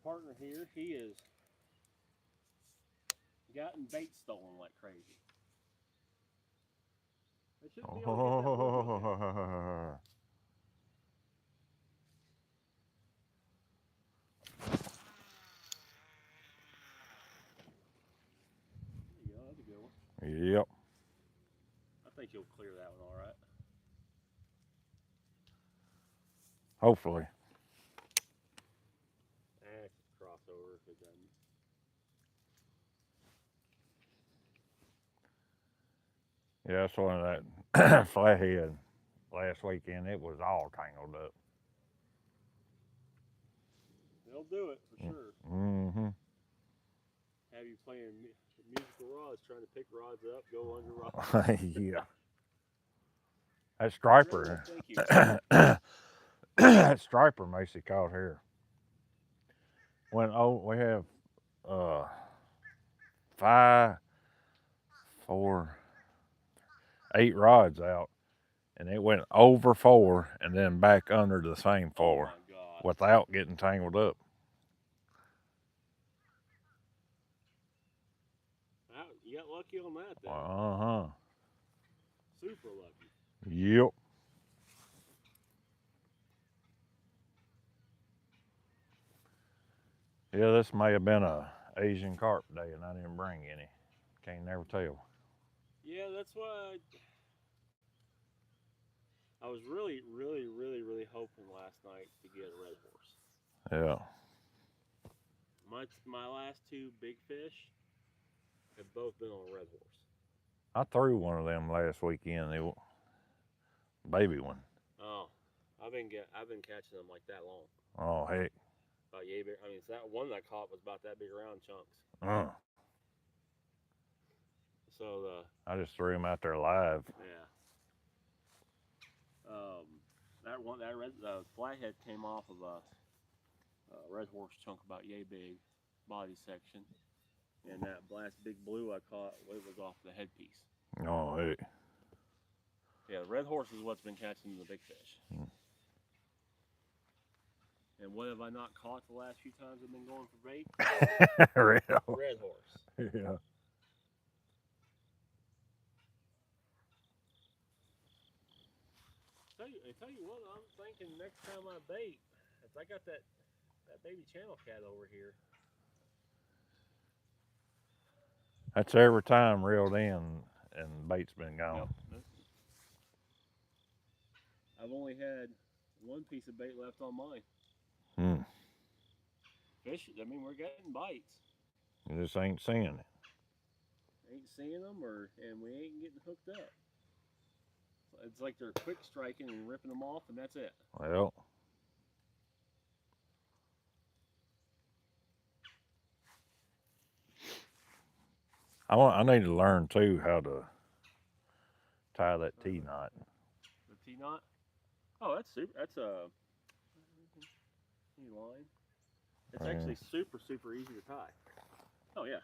partner here, he has gotten bait stolen like crazy. I shouldn't be able to get that wood with him. There you go, that's a good one. Yep. I think you'll clear that one all right. Hopefully. It's a crossover if it doesn't. Yeah, that's one of that flathead last weekend. It was all tangled up. They'll do it for sure. Mm-hmm. Have you playing musical rods, trying to pick rods up, go under rods. Yeah. That striper. Thank you. That striper makes it caught here. We have 5, 4, 8 rods out, and it went over 4 and then back under the same 4 without getting tangled up. You got lucky on that then. Uh-huh. Super lucky. Yep. Yeah, this may have been a Asian carp day, and I didn't bring any. Can't never tell. Yeah, that's why I was really hoping last night to get a red horse. Yeah. My last 2 big fish have both been on a red horse. I threw one of them last weekend. It baby one. Oh, I've been catching them like that long. Oh heck. About yay big. I mean, that one that I caught was about that big around chunks. So I just threw him out there live. Yeah. That red flathead came off of a red horse chunk about yay big, body section, and that last big blue I caught, it was off the headpiece. Oh heck. Yeah, the red horse is what's been catching the big fish. And what have I not caught the last few times I've been going for bait? Red horse. Yeah. I tell you what, I'm thinking next time I bait, if I got that baby channel cat over here. That's every time reeled in and bait's been gone. Yep. I've only had one piece of bait left on mine. Fish, I mean, we're getting bites. You just ain't seeing it. Ain't seeing them, and we ain't getting hooked up. It's like they're quick striking and ripping them off, and that's it. Well. I need to learn too how to tie that T-knot. The T-knot? Oh, that's super. That's a line. It's actually super easy to tie. Oh yeah.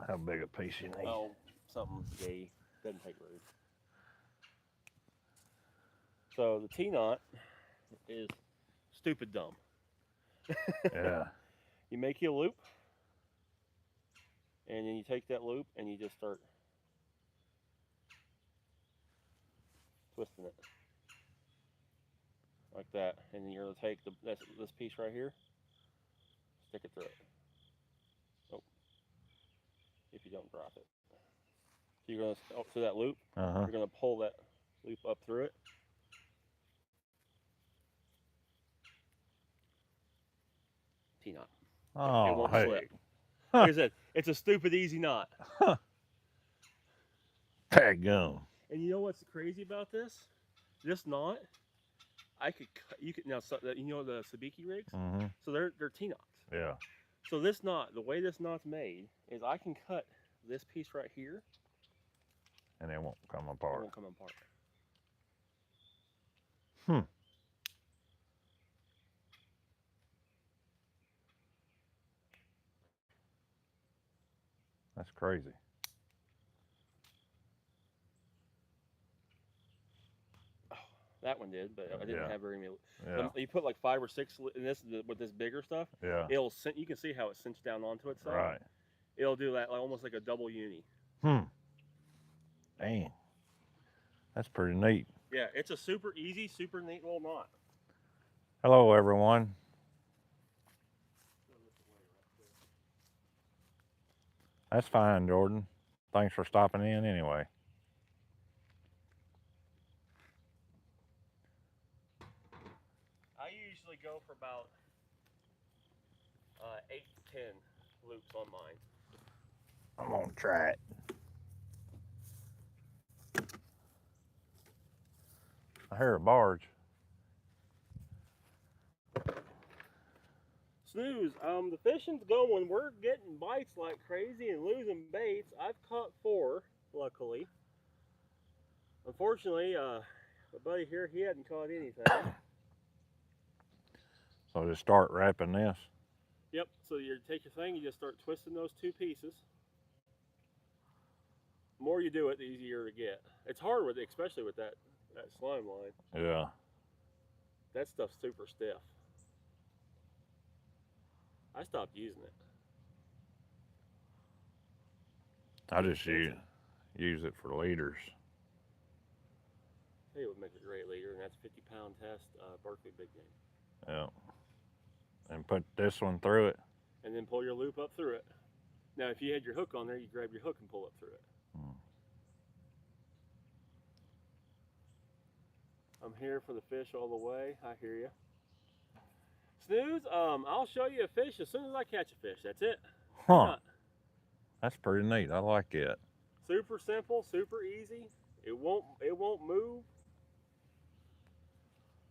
How big a piece you need? Oh, something gay. Doesn't take room. So the T-knot is stupid dumb. Yeah. You make you a loop, and then you take that loop and you just start twisting it like that, and then you're gonna take this piece right here, stick it through it. Oh, if you don't drop it, so you're gonna through that loop. You're gonna pull that loop up through it. T-knot. Oh, it won't hey. slip. Like I said, it's a stupid easy knot. Daggum. And you know what's crazy about this? This knot, you could now, you know the sabiki rigs? So they're T-knots. Yeah. So this knot, the way this knot's made, is I can cut this piece right here. And it won't come apart. It won't come apart. That's crazy. That one did, but I didn't have very many. Yeah. You put like 5 or 6 in this with this bigger stuff. Yeah. You can see how it cinches down onto itself. Right. It'll do that like, almost like a double uni. Dang. That's pretty neat. Yeah, it's a super easy, super neat little knot. Hello, everyone. That's fine, Jordan. Thanks for stopping in anyway. I usually go for about 8 to 10 loops on mine. I'm gonna try it. I hear a barge. Snooze, the fishing's going. We're getting bites like crazy and losing baits. I've caught 4, luckily. Unfortunately, my buddy here, he hadn't caught anything. So just start wrapping this. Yep, so you take your thing, you just start twisting those 2 pieces. The more you do it, the easier to get. It's hard with it, especially with that slime line. Yeah. That stuff's super stiff. I stopped using it. I just use it for leaders. Hey, it would make a great leader, and that's 50-pound test Berkeley big game. Yeah. And put this one through it. And then pull your loop up through it. Now, if you had your hook on there, you grab your hook and pull up through it. I'm here for the fish all the way. I hear you. Snooze, I'll show you a fish as soon as I catch a fish. That's it. Huh. That's pretty neat. I like it. Super simple, super easy. It won't move.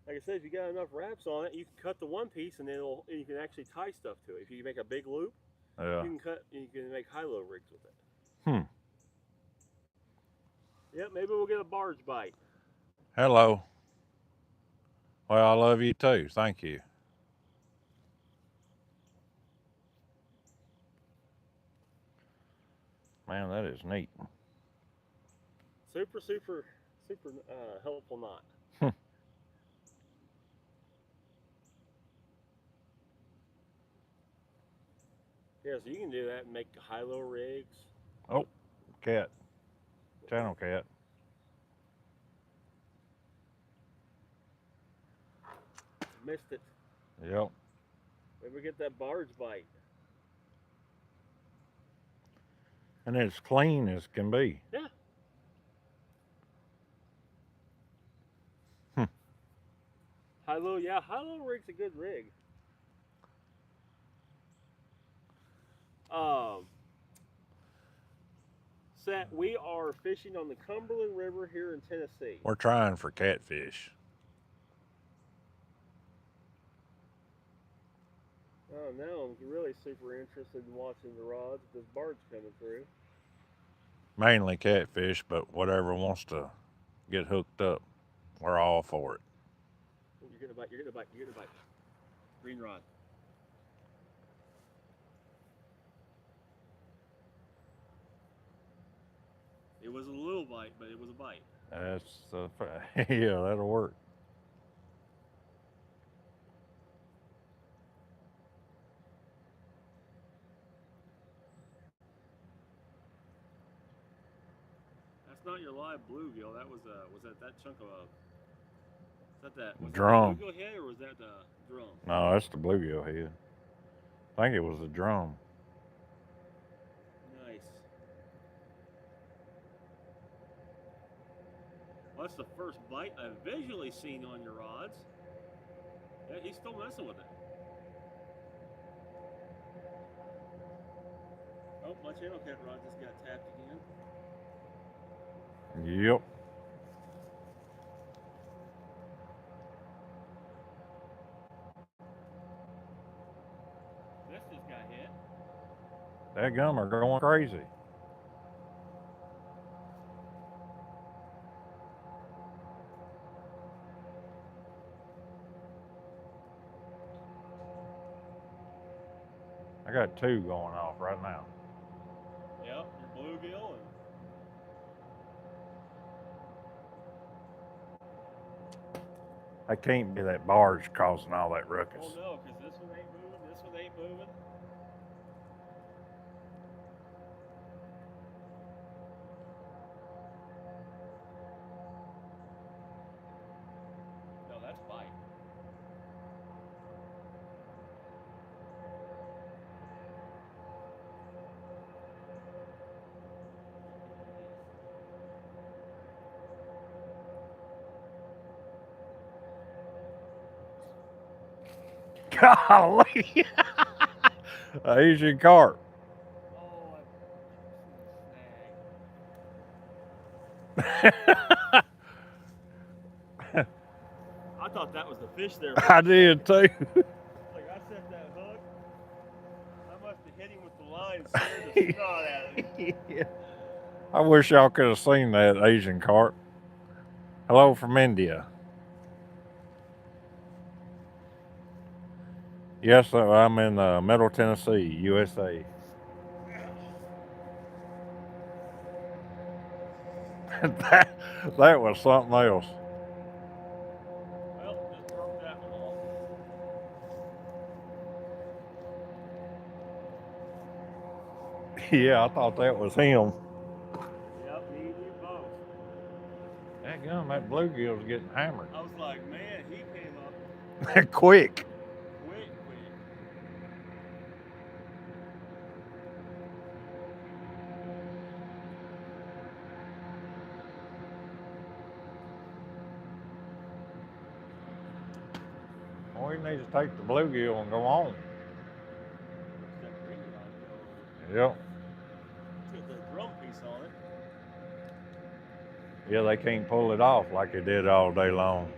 Like I said, if you got enough wraps on it, you can cut the one piece and then you can actually tie stuff to it. If you make a big loop, Yeah. you can make high-low rigs with it. Yep, maybe we'll get a barge bite. Hello. Well, I love you too. Thank you. Man, that is neat. Super, super, super helpful knot. Yeah, so you can do that and make high-low rigs. Oh, cat. Channel cat. Missed it. Yep. Maybe we get that barge bite. And it's clean as can be. Yeah. High-low, yeah, high-low rig's a good rig. Seth, we are fishing on the Cumberland River here in Tennessee. We're trying for catfish. Oh, now I'm really super interested in watching the rods with this barge coming through. Mainly catfish, but whatever wants to get hooked up, we're all for it. You're getting a bite, you're getting a bite, you're getting a bite. Green rod. It was a little bite, but it was a bite. That's yeah, that'll work. That's not your live bluegill. That was that chunk of was drum. That the bluegill head or was that the drum? No, that's the bluegill head. I think it was the drum. Nice. Well, that's the first bite I've visually seen on your rods. Yeah, he's still messing with it. Oh, my channel cat rod just got tapped again. Yep. This just got hit. That gum are going crazy. I got 2 going off right now. Yep, your bluegill and That can't be that barge causing all that ruckus. Oh no, because this one ain't moving, this one ain't moving. No, that's bite. Golly. Asian carp. Oh, I thought that was the fish there. I did too. Like I set that hook. I must have hit him with the line and scared the snot out of him. Yeah. I wish y'all could have seen that Asian carp. Hello from India. Yes, I'm in Middle Tennessee, USA. that was something else. Well, just broke that one off. Yeah, I thought that was him. Yep, me and you both. Dadgum, that bluegill's getting hammered. I was like, man, he came up Quick. quick. Well, he needs to take the bluegill and go on. Yep. Put the drum piece on it. Yeah, they can't pull it off like they did all day long.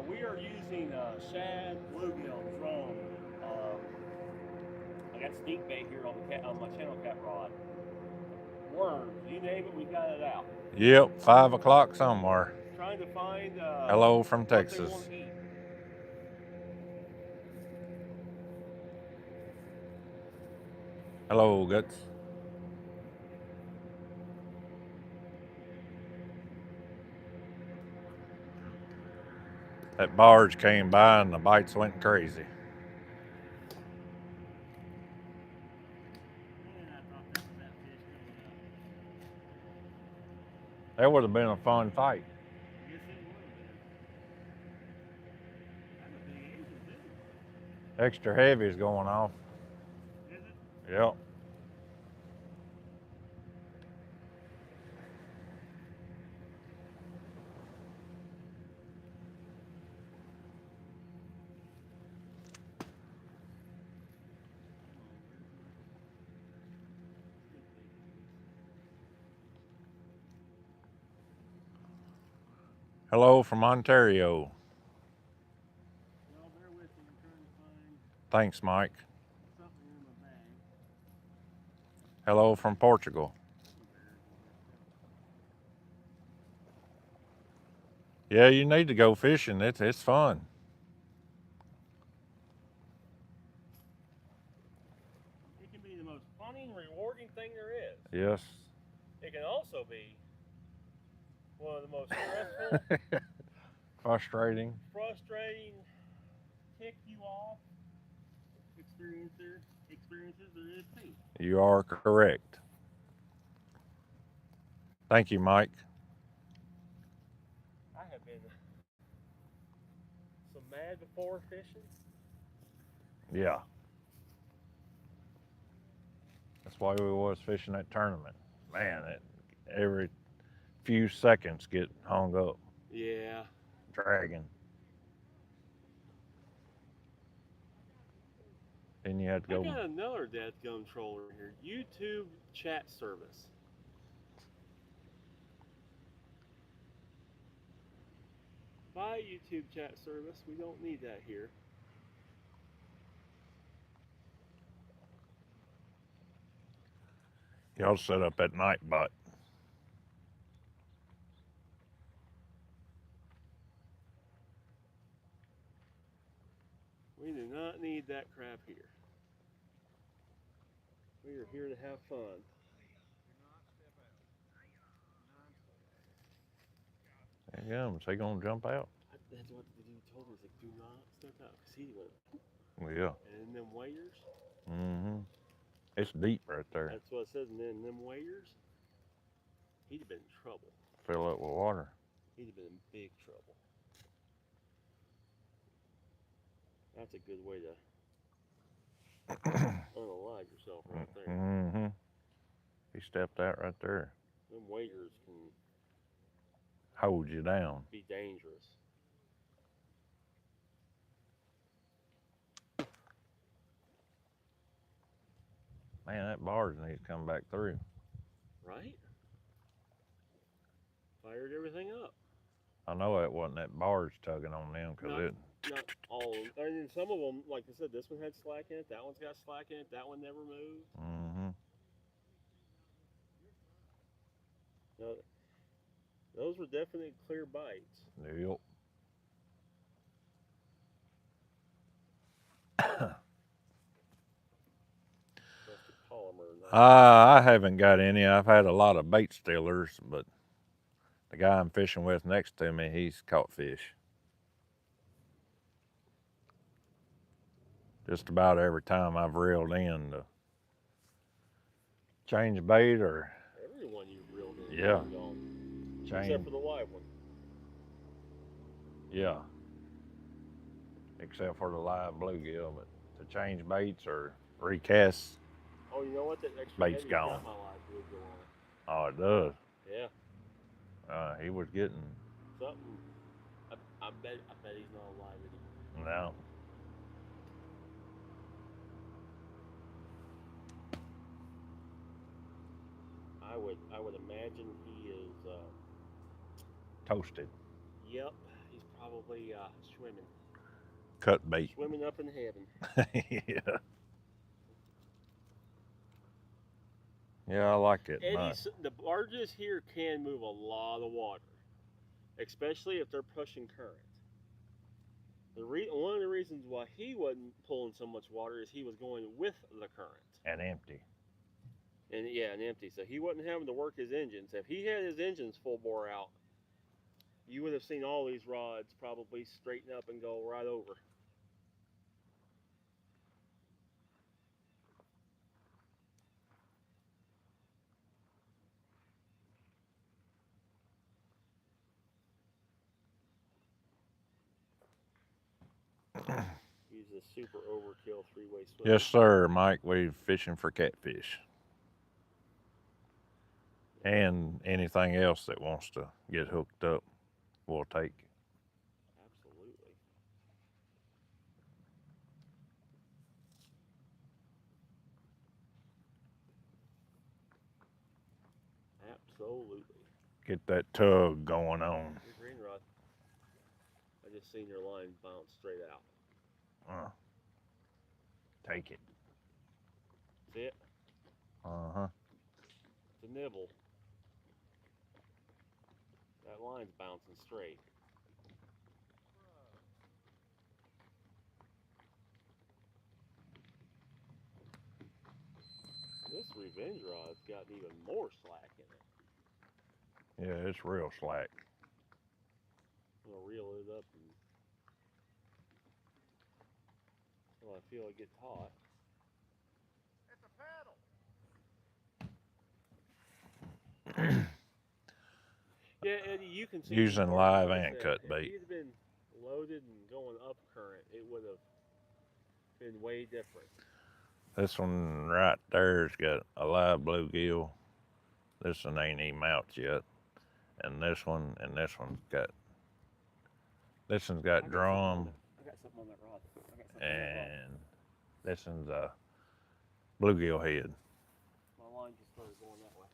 We are using shad, bluegill, drum. I got stink bait here on my channel cat rod. Worms, you name it, we got it out. Yep, 5 o'clock somewhere. Trying to find. Hello from Texas. What they want to eat. Hello, Guts. That barge came by and the bites went crazy. That would have been a fun fight. Yes, it would have been. That's a big Asian, too. Extra heavy is going off. Is it? Yep. Hello from Ontario. Well, bear with me. I'm trying to find Thanks, Mike. something in my bag. Hello from Portugal. Yeah, you need to go fishing. It's fun. It can be the most funny and rewarding thing there is. Yes. It can also be one of the most stressful, Frustrating. tick you off experiences there is too. You are correct. Thank you, Mike. I have been so mad before fishing. Yeah. That's why we was fishing that tournament. Man, every few seconds get hung up. Yeah. Dragging. Then you had to go. I got another dadgum troller here. YouTube chat service. Buy YouTube chat service. We don't need that here. Y'all set up at night, but We do not need that crap here. We are here to have fun. Gums, he gonna jump out? That's what the dude told me. He's like, do not step out, cause he went. Yeah. And them waders. Mm-hmm. It's deep right there. That's what it says. And then them waders, he'd have been in trouble. Fill up with water. He'd have been in big trouble. That's a good way to unalive yourself right there. Mm-hmm. He stepped out right there. Them waders can hold you down. Be dangerous. Man, that barge needs to come back through. Right? Fired everything up. I know it wasn't that barge tugging on them because it. Not all. I mean, some of them, like I said, this one had slack in it. That one's got slack in it. That one never moved. Mm-hmm. No, those were definitely clear bites. Yep. I haven't got any. I've had a lot of bait stealers, but the guy I'm fishing with next to me, he's caught fish. Just about every time I've reeled in to change bait or... Everyone you've reeled in. Yeah. Except for the live one. Yeah. Except for the live bluegill, but to change baits or recast... Oh, you know what? That extra bait's gone. Got my live bluegill on it. Oh, it does? Yeah. He was getting... something. I bet he's not alive anymore. No. I would imagine he is toasted. Yep, he's probably swimming. Cut bait. Swimming up in heaven. Yeah. Yeah, I like it. The barges here can move a lot of water, especially if they're pushing current. One of the reasons why he wasn't pulling so much water is he was going with the current. And empty. And empty. So he wasn't having to work his engines. If he had his engines full bore out, you would have seen all these rods probably straighten up and go right over. Use a super overkill three-way swim. Yes, sir, Mike. We're fishing for catfish. And anything else that wants to get hooked up, we'll take. Absolutely. Absolutely. Get that tug going on. Your green rod. I just seen your line bounce straight out. Take it. See it? Uh-huh. It's a nibble. That line's bouncing straight. This revenge rod's got even more slack in it. Yeah, it's real slack. I'm gonna reel it up until I feel it get taut. It's a paddle. Yeah, Eddie, you can see. Using live and cut bait. If he'd been loaded and going up current, it would have been way different. This one right there's got a live bluegill. This one ain't even out yet. And this one's got drum. I got something on that rod. And this one's a bluegill head. My line just started going that way.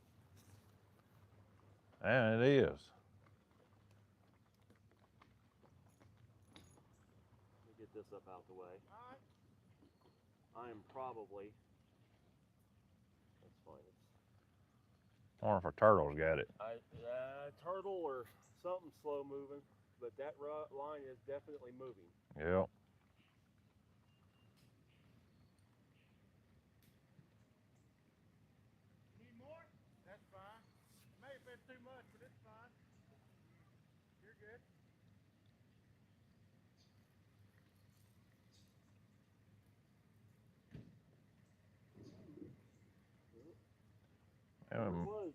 And it is. Let me get this up out the way. I am probably. That's fine. I wonder if a turtle's got it. Turtle or something slow moving, but that line is definitely moving. Yep. Need more? That's fine. May have been too much, but it's fine. You're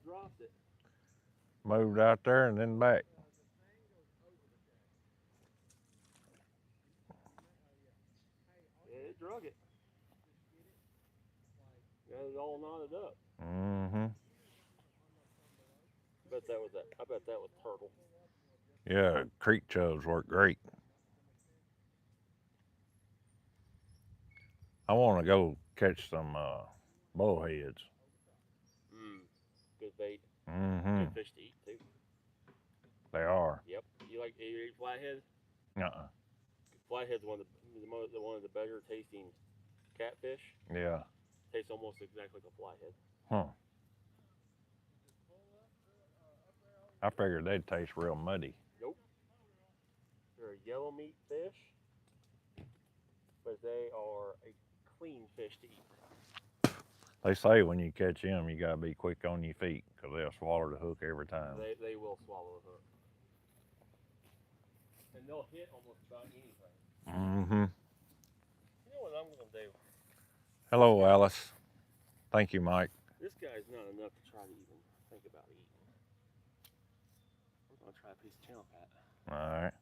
Dropped it. Moved out there and then back. Yeah, it drug it. Got it all knotted up. Mm-hmm. I bet that was turtle. Yeah, creek chubs work great. I want to go catch some bullheads. Good bait. Mm-hmm. Good fish to eat too. They are. Yep. You eat flathead? Uh-uh. Flathead's one of the better tasting catfish. Yeah. Tastes almost exactly like a flathead. Huh. I figured they'd taste real muddy. Nope. They're a yellow meat fish, but they are a clean fish to eat. They say when you catch them, you gotta be quick on your feet because they'll swallow the hook every time. They will swallow the hook, and they'll hit almost about anything. Mm-hmm. You know what I'm gonna do? Hello, Alice. Thank you, Mike. This guy's not enough to try to even think about eating. I'm gonna try a piece of channel cat. All right.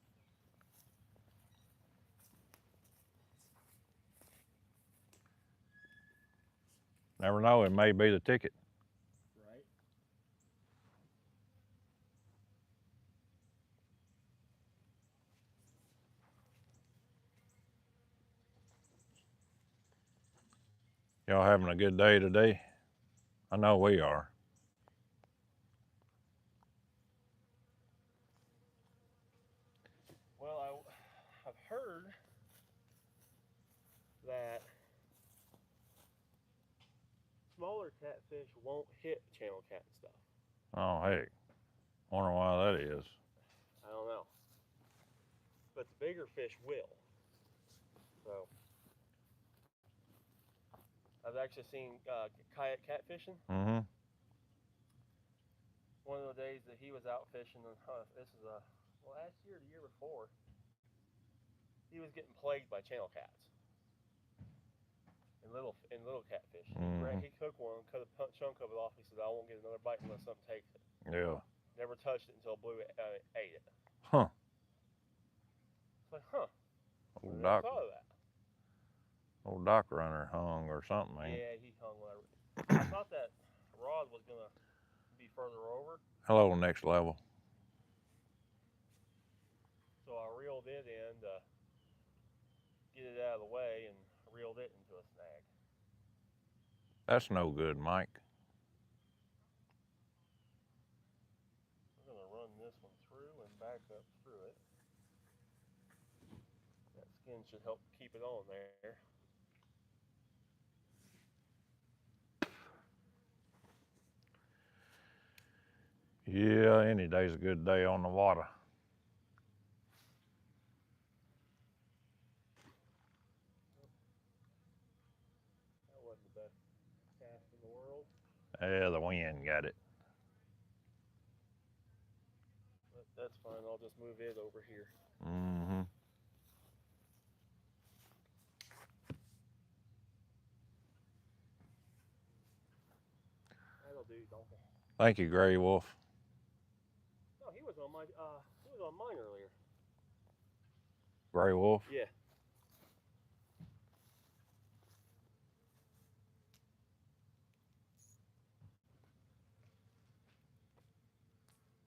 Never know, it may be the ticket. Right. Y'all having a good day today? I know we are. Well, I've heard that smaller catfish won't hit channel cat and stuff. Oh, hey. Wonder why that is. I don't know. But the bigger fish will. So, I've actually seen kayak catfishing. Mm-hmm. One of the days that he was out fishing, and this is last year or the year before, he was getting plagued by channel cats and little catfish. Mm-hmm. He took one, cut a chunk of it off. He said, "I won't get another bite unless something takes it." Yeah. Never touched it until Blue ate it. Huh. It's like, huh? Old I never dock. thought of that. Old dock runner hung or something, man. Yeah, he hung whatever. I thought that rod was gonna be further over. Hello, next level. So I reeled it in to get it out of the way and reeled it into a snag. That's no good, Mike. I'm gonna run this one through and back up through it. That skin should help keep it on there. Yeah, any day's a good day on the water. That wasn't the best cast in the world. Yeah, the wind got it. But that's fine. I'll just move it over here. Mm-hmm. That'll do, donkey. Thank you, Gray Wolf. No, he was on mine earlier. Gray Wolf? Yeah.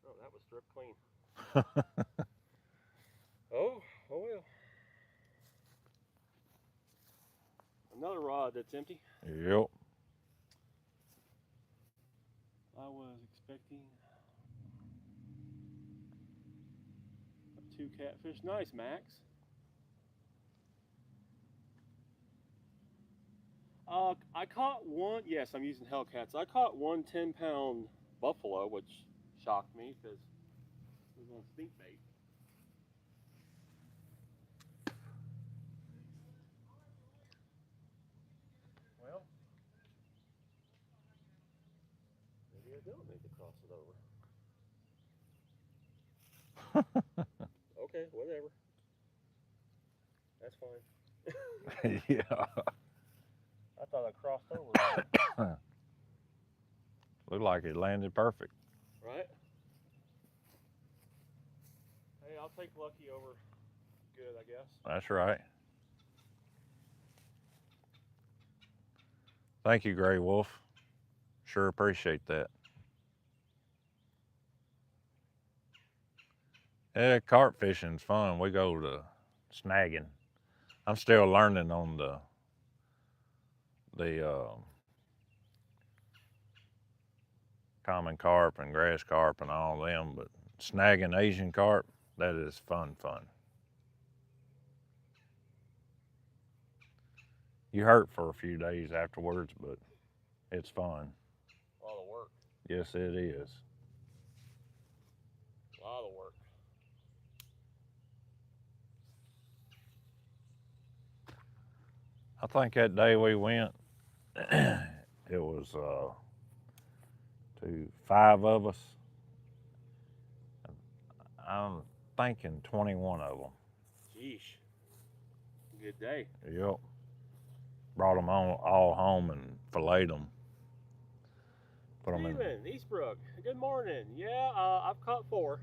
Oh, that was stripped clean. Oh well. Another rod that's empty. Yep. I was expecting 2 catfish. Nice, Max. I caught one. Yes, I'm using Hellcats. I caught one 10-pound buffalo, which shocked me because it was on stink bait. Well, maybe I don't need to cross it over. Okay, whatever. That's fine. Yeah. I thought I crossed over. Looked like it landed perfect. Right? Hey, I'll take lucky over good, I guess. That's right. Thank you, Gray Wolf. Sure appreciate that. Yeah, carp fishing's fun. We go to snagging. I'm still learning on the common carp and grass carp and all them, but snagging Asian carp, that is fun. You hurt for a few days afterwards, but it's fun. A lot of work. Yes, it is. A lot of work. I think that day we went, it was 5 of us. I'm thinking 21 of them. Jeez. Good day. Yep. Brought them all home and filleted them. Put them in. Steven, Eastbrook, good morning. Yeah, I've caught 4.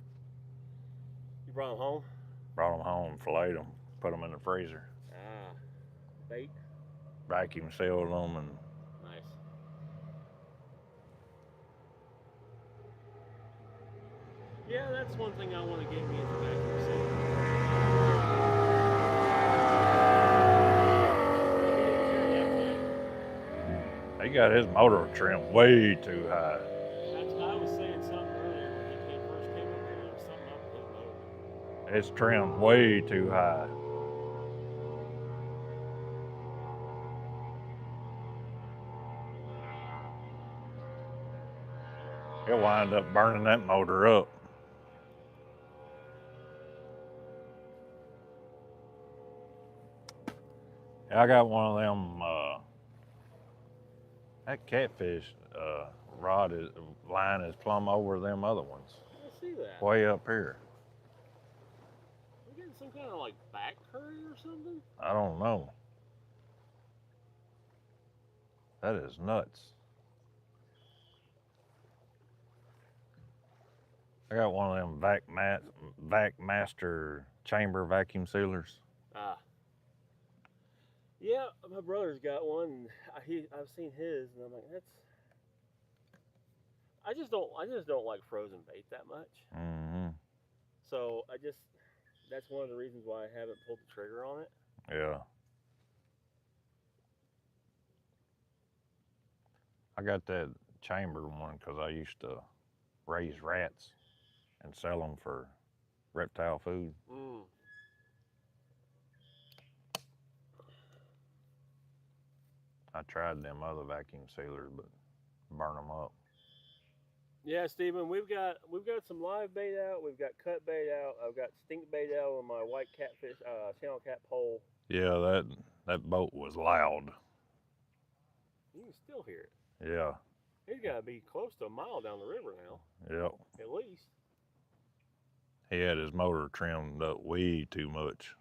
You brought them home? Brought them home, filleted them, put them in the freezer. Ah, bait. Vacuum sealed them and. Nice. Yeah, that's one thing I want to get me into vacuum sealing. He got his motor trimmed way too high. I was saying something earlier when he first came up here. There was something up with his motor. It's trimmed way too high. He'll wind up burning that motor up. I got one of them. That catfish line is plumb over them other ones. I see that. Way up here. We're getting some kind of like back curry or something? I don't know. That is nuts. I got one of them Vac Master chamber vacuum sealers. Ah. Yeah, my brother's got one. And I've seen his, and I'm like, I just don't like frozen bait that much. Mm-hmm. So that's one of the reasons why I haven't pulled the trigger on it. Yeah. I got that chamber one because I used to raise rats and sell them for reptile food. Mm. I tried them other vacuum sealers, but burn them up. Yeah, Stephen, we've got some live bait out. We've got cut bait out. I've got stink bait out on my white catfish channel cat pole. Yeah, that boat was loud. You can still hear it. Yeah. He's got to be close to a mile down the river now. Yep. At least. He had his motor trimmed up way too much.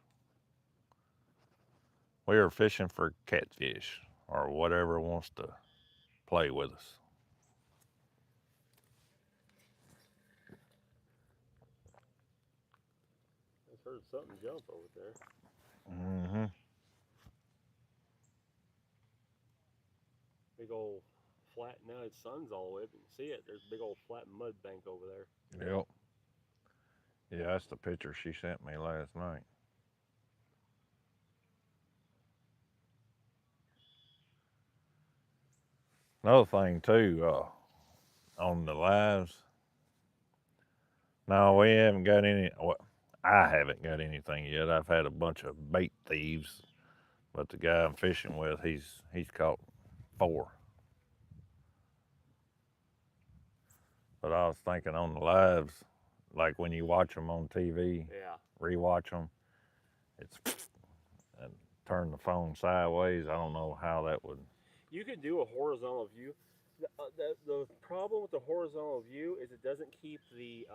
We were fishing for catfish or whatever wants to play with us. I just heard something jump over there. Mm-hmm. Big old flat. Now the sun's all the way up. You can see it. There's a big old flat mud bank over there. Yep. Yeah, that's the picture she sent me last night. Another thing too, on the lives. No, we haven't got any. Well, I haven't got anything yet. I've had a bunch of bait thieves, but the guy I'm fishing with, he's caught 4. But I was thinking on the lives, like when you watch them on TV, Yeah. rewatch them, it's and turn the phone sideways. I don't know how that would. You could do a horizontal view. The problem with the horizontal view is it doesn't keep the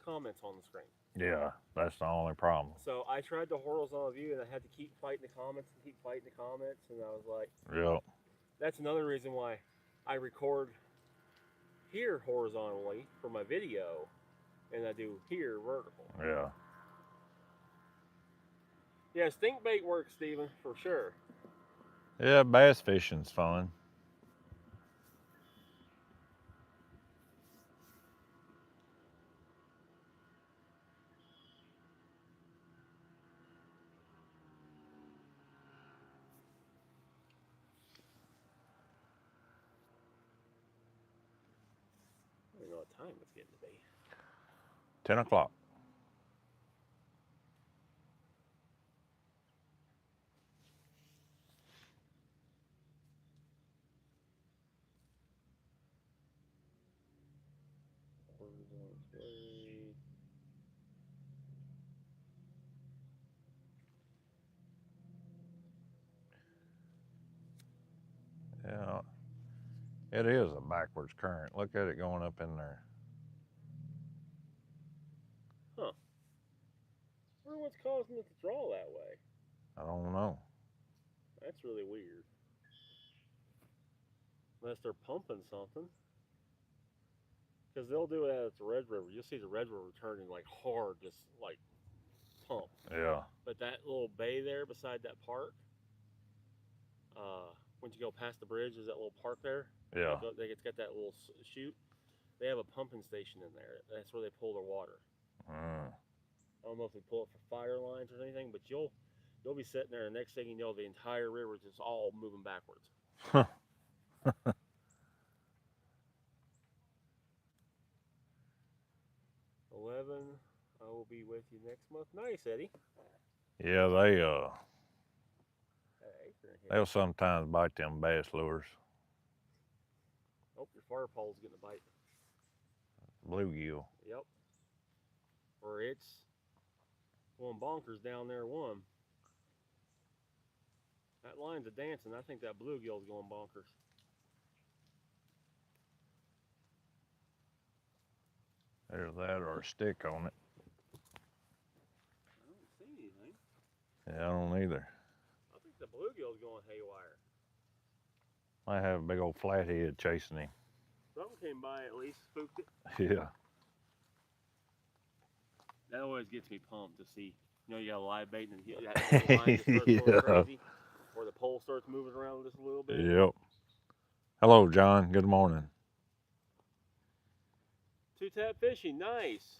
comments on the screen. Yeah, that's the only problem. So I tried the horizontal view, and I had to keep fighting the comments and keep fighting the comments, and I was like, Yep. That's another reason why I record here horizontally for my video, and I do here vertical. Yeah. Yeah, stink bait works, Steven, for sure. Yeah, bass fishing's fun. I don't know what time it's getting to be. 10 o'clock. Yeah, it is a backwards current. Look at it going up in there. Huh. I wonder what's causing it to draw that way. I don't know. That's really weird. Unless they're pumping something. Because they'll do it at the Red River. You'll see the Red River turning like hard, just like pump. Yeah. But that little bay there beside that park, once you go past the bridge, there's that little park there. Yeah. It's got that little chute. They have a pumping station in there. That's where they pull their water. I don't know if they pull it for fire lines or anything, but you'll be sitting there, and the next thing you know, the entire river is just all moving backwards. Huh. 11. I will be with you next month. Nice, Eddie. Yeah, they'll sometimes bite them bass lures. Oh, your fire pole's getting a bite. Bluegill. Yep. Or it's going bonkers down there one. That line's a dancing. I think that bluegill's going bonkers. There's that or a stick on it. I don't see anything. Yeah, I don't either. I think the bluegill's going haywire. Might have a big old flathead chasing him. Something came by at least, spooked it. Yeah. That always gets me pumped to see. You know, you got a live bait and that line just starts going crazy, or the pole starts moving around just a little bit. Yep. Hello, John. Good morning. Two-tap fishing, nice.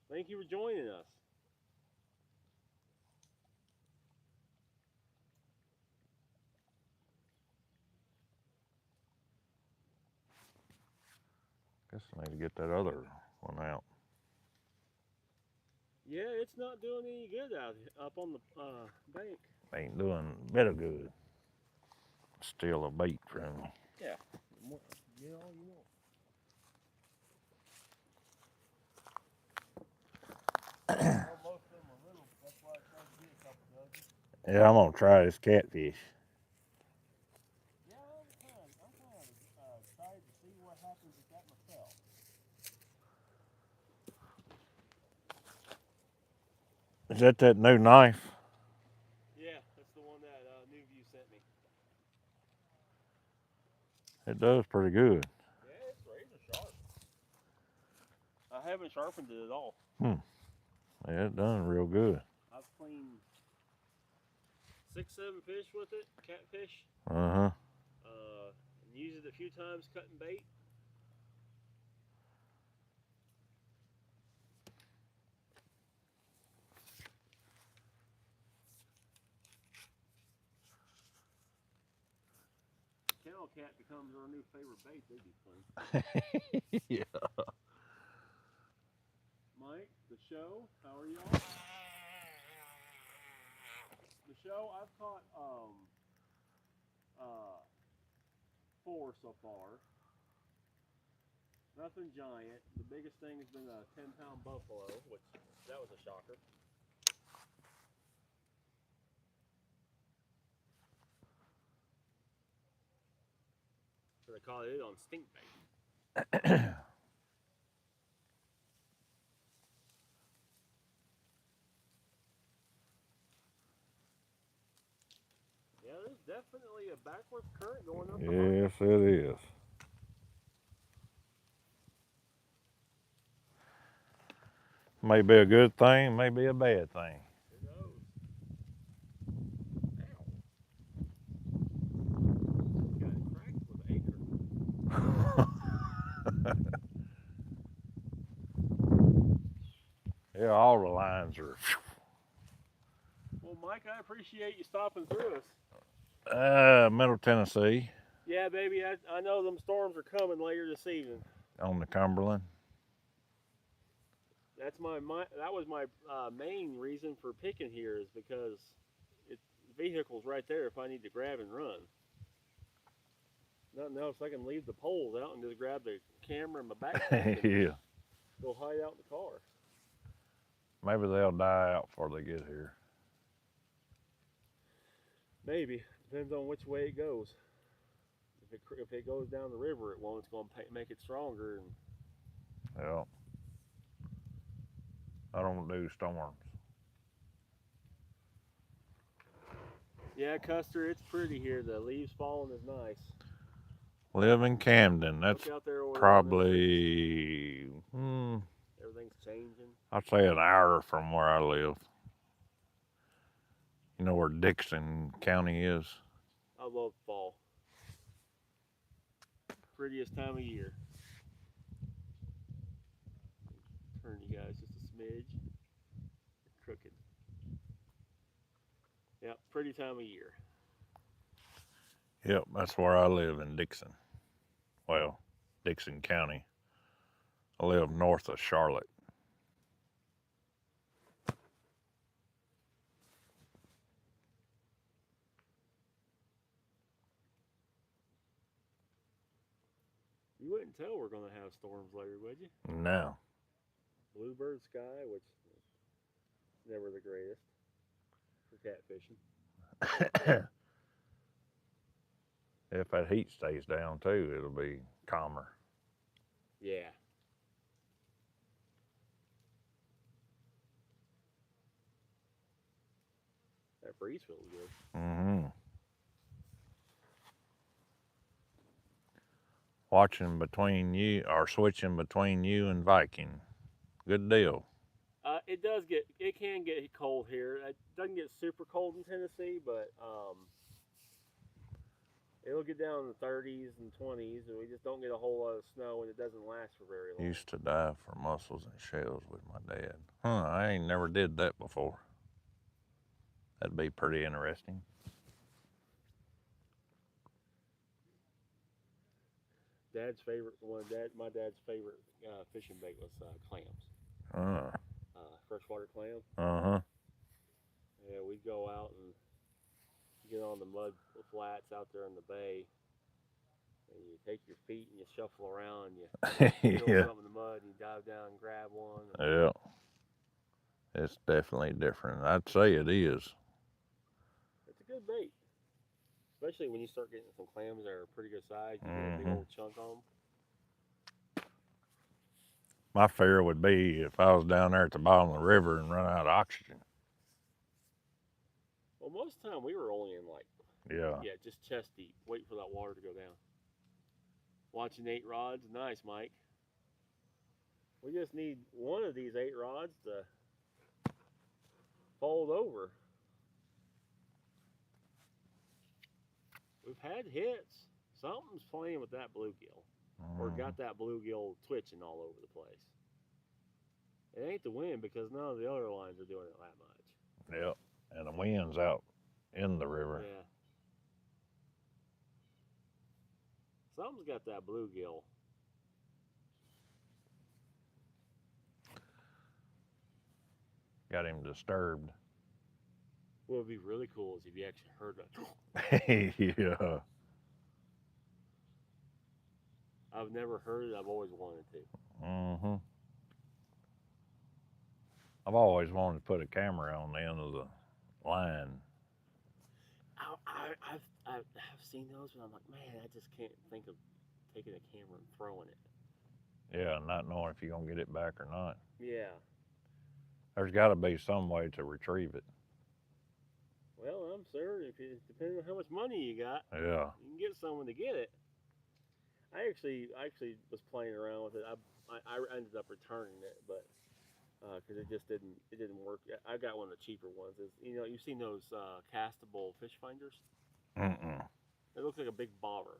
Thank you for joining us. Guess I need to get that other one out. Yeah, it's not doing any good out up on the bank. Ain't doing a bit of good. Steal a bait from me. Yeah. Get all you want. Most of them are little. That's why I tried to get a couple dozen. Yeah, I'm gonna try this catfish. Yeah, I'm kind of excited to see what happens with that myself. Is that new knife? Yeah, that's the one that New View sent me. It does pretty good. Yeah, it's razor sharp. I haven't sharpened it at all. Yeah, it done real good. I've cleaned 6, 7 fish with it, catfish. Uh-huh. And used it a few times cutting bait. Kennel cat becomes our new favorite bait. They'd be fun. Yeah. Mike, the show, how are y'all? The show, I've caught 4 so far. Nothing giant. The biggest thing has been a 10-pound buffalo, which that was a shocker. So they caught it on stink bait. definitely a backward current going up. Yes, it is. May be a good thing, may be a bad thing. Who knows? Ow. Got cracked with an anchor. Yeah, all the lines are. Well, Mike, I appreciate you stopping through us. Middle Tennessee. Yeah, baby, I know them storms are coming later this evening. On the Cumberland. That's that was my main reason for picking here is because the vehicle's right there if I need to grab and run. Nothing else, I can leave the poles out and just grab the camera and my backpack and Yeah. go hide out in the car. Maybe they'll die out before they get here. Maybe. Depends on which way it goes. If it goes down the river, it won't. It's going to make it stronger. And Yeah. I don't do storms. yeah, Custer, it's pretty here. The leaves falling is nice. Live in Camden. That's out there probably, everything's changing. I'd say an hour from where I live. You know where Dixon County is? I love fall. Prettiest time of year. Turn you guys just a smidge. Crooked. Yep, pretty time of year. Yep, that's where I live in Dixon. Well, Dixon County. I live north of Charlotte. You wouldn't tell we're going to have storms later, would you? No. Bluebird sky, which is never the greatest for catfishing. If that heat stays down too, it'll be calmer. Yeah. That breeze feels good. Mm-hmm. Watching between you, or switching between you and Viking. Good deal. It can get cold here. It doesn't get super cold in Tennessee, but it'll get down in the 30s and 20s, and we just don't get a whole lot of snow, and it doesn't last for very long. Used to dive for mussels and shells with my dad. I ain't never did that before. That'd be pretty interesting. My dad's favorite fishing bait was clams. Freshwater clam. Uh-huh. Yeah, we'd go out and get on the mud flats out there in the bay, and you take your feet and you shuffle around, and you feel something in the mud, and you dive down and grab one. Yeah. It's definitely different. I'd say it is. It's a good bait. Especially when you start getting some clams that are pretty good size, you get a big old chunk on them. My fear would be if I was down there at the bottom of the river and run out of oxygen. Well, most of the time we were only in just chest deep, waiting for that water to go down. Watching 8 rods, nice, Mike. We just need one of these 8 rods to fold over. We've had hits. Something's playing with that bluegill. Or got that bluegill twitching all over the place. It ain't the wind because none of the other lines are doing it that much. Yep. And the wind's out in the river. Yeah. Something's got that bluegill. Got him disturbed. What would be really cool is if you actually heard that. Yeah. I've never heard it. I've always wanted to. Mm-hmm. I've always wanted to put a camera on the end of the line. I've seen those, but I'm like, man, I just can't think of taking a camera and throwing it. Yeah, not knowing if you're going to get it back or not. Yeah. There's got to be some way to retrieve it. Well, I'm certain if it depending on how much money you got, Yeah. you can get someone to get it. I actually was playing around with it. I ended up returning it, but because it didn't work. I got one of the cheaper ones. You've seen those castable fish finders. Mm-mm. It looks like a big bobber,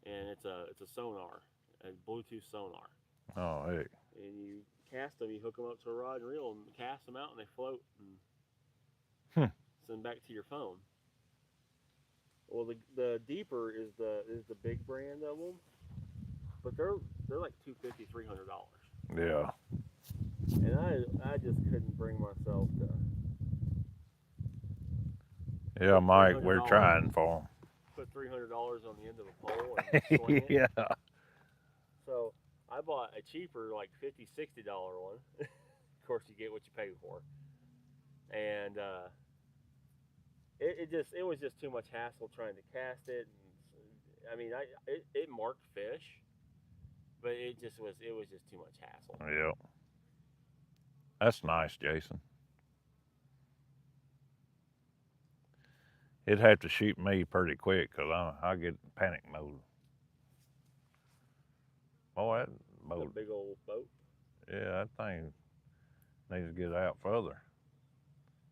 and it's a sonar, a Bluetooth sonar, Oh, hey. and you cast them. You hook them up to a rod and reel, and cast them out, and they float and Hmm. send back to your phone. Well, the deeper is the big brand of them, but they're like $250, $300, Yeah. and I just couldn't bring myself to Yeah, put three Mike, hundred we're dollars trying for put $300 on the end of a pole and swing them. it. Yeah. So I bought a cheaper, like $50, $60 one. Of course, you get what you pay for, and it was just too much hassle trying to cast it. And I mean, it marked fish, but it was just too much hassle. Yeah. That's nice, Jason. It'd have to shoot me pretty quick because I get panic mode. Oh, that A boat. big old boat. Yeah, that thing needs to get out further.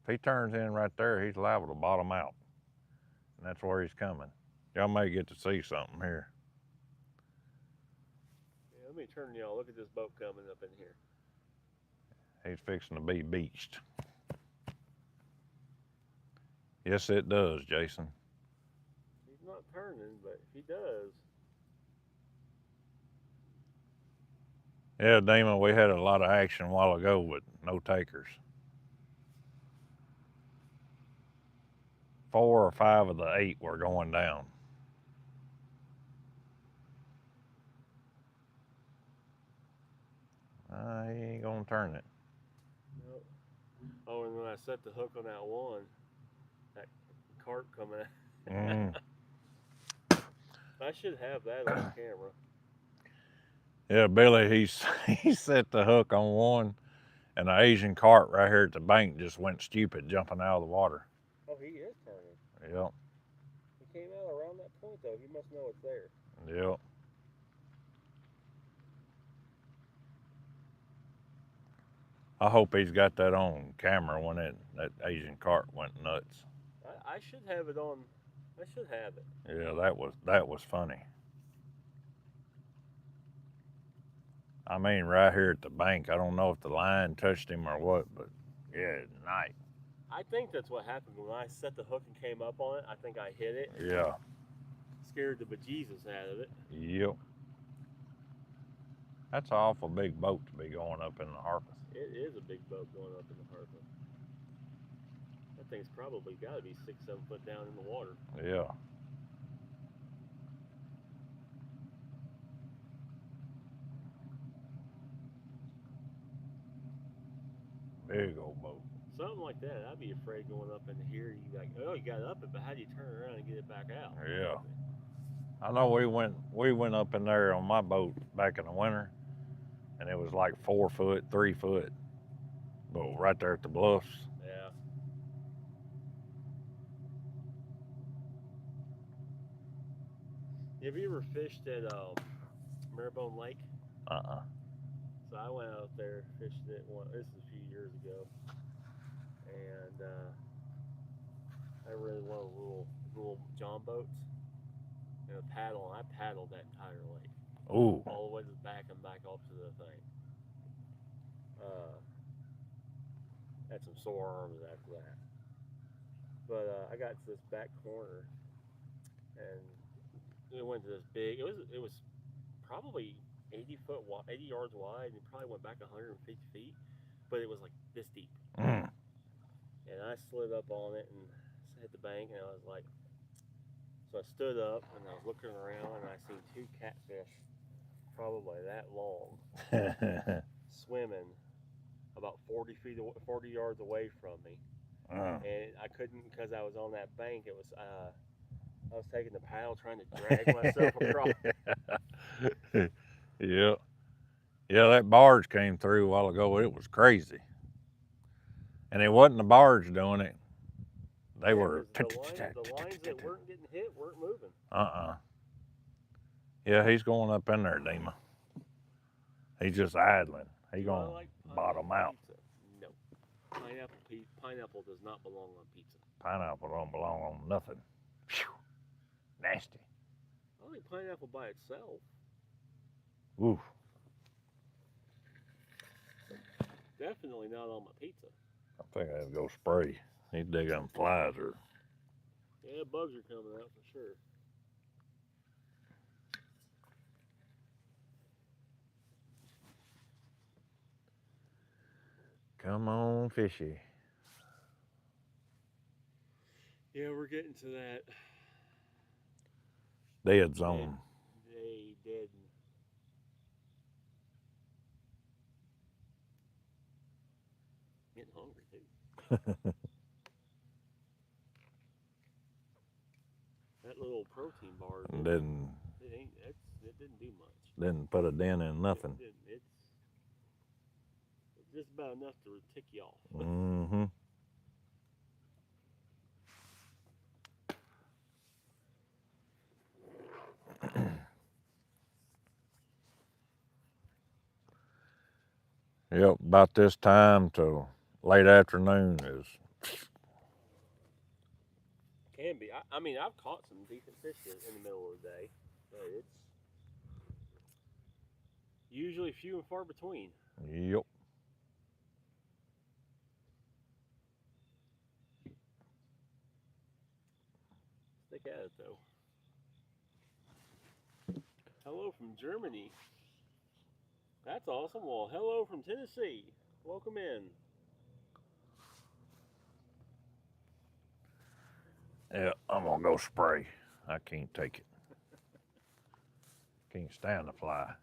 If he turns in right there, he's liable to bottom out. And that's where he's coming. Y'all may get to see something here. Yeah, let me turn y'all. Look at this boat coming up in here. He's fixing to be beached. Yes, it does, Jason. He's not turning, but if he does, Yeah, Damon, we had a lot of action a while ago with no takers. 4 or 5 of the 8 were going down. He ain't gonna turn it. no. Oh, and when I set the hook on that one, that carp coming out. Mm. I should have that on camera. Yeah, Billy, he set the hook on one, and the Asian carp right here at the bank just went stupid, jumping out of the water. Oh, he is turning. Yep, He came out around that point though. He must know it's there. yep. I hope he's got that on camera when that Asian carp went nuts. I should have it on. I should have it. Yeah, that was funny. I mean, right here at the bank. I don't know if the line touched him or what, but yeah, night. I think that's what happened when I set the hook and came up on it. I think I hit it. Yeah. Scared the bejesus out of it. Yep. That's an awful big boat to be going up in the Harpeth. It is a big boat going up in the Harpeth. That thing's probably got to be 6, 7 foot down in the water. Yeah. Big old boat. Something like that. I'd be afraid going up into here. You like, oh, you got up it, but how do you turn around and get it back out? Yeah. I know we went up in there on my boat back in the winter, and it was like 4 foot, 3 foot, but right there at the bluffs. Yeah. Have you ever fished at Maribone Lake? Uh-uh. So I went out there, fished it one. This is a few years ago, and I rented one of the little John boats and a paddle, and I paddled that entire lake. Ooh. All the way to the back and back up to the thing. Had some sore arms after that. But I got to this back corner, and it went to this big. It was probably 80 foot wide, 80 yards wide, and it probably went back 150 feet. But it was like this deep. Mm. And I slid up on it and hit the bank, and I was like, so I stood up and I was looking around, and I seen 2 catfish, probably that long, swimming about 40 yards away from me. And I couldn't, because I was on that bank. It was I was taking the paddle trying to drag myself across. Yeah. Yeah, that barge came through a while ago. It was crazy. And it wasn't the barge doing it. They were. The lines that weren't getting hit weren't moving. Yeah, he's going up in there, Dima. He's just idling. He's going to like bottom out. Pizza? No. Pineapple does not belong on pizza. Pineapple don't belong on nothing. Phew. Nasty. I like pineapple by itself. Ooh. Definitely not on my pizza. I think I have to go spray. Need to dig them flies or. Yeah, bugs are coming out for sure. Come on, fishy. Yeah, we're getting to that Dead zone. Dead. Getting hungry too. That little protein bar It didn't do much. Didn't put a dent in nothing. It's just about enough to tick you off. Mm-hmm. Yep, about this time till late afternoon is. Can be. I mean, I've caught some decent fish in the middle of the day, but it's usually few and far between. Yep. Stick at it though. Hello from Germany. That's awesome. Well, hello from Tennessee. Welcome in. Yeah, I'm gonna go spray. I can't take it. Can't stand the fly.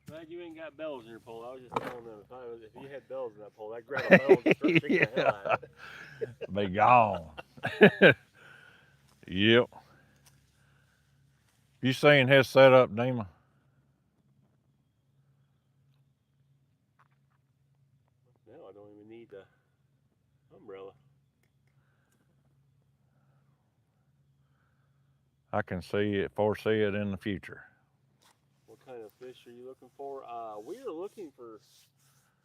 Glad you ain't got bells in your pole. I was just telling them if you had bells in that pole, I'd grab a bell and start shaking the hell out of it. Be gone. Yep. You seen his setup, Dima? No, I don't even need the umbrella. I can foresee it in the future. What kind of fish are you looking for?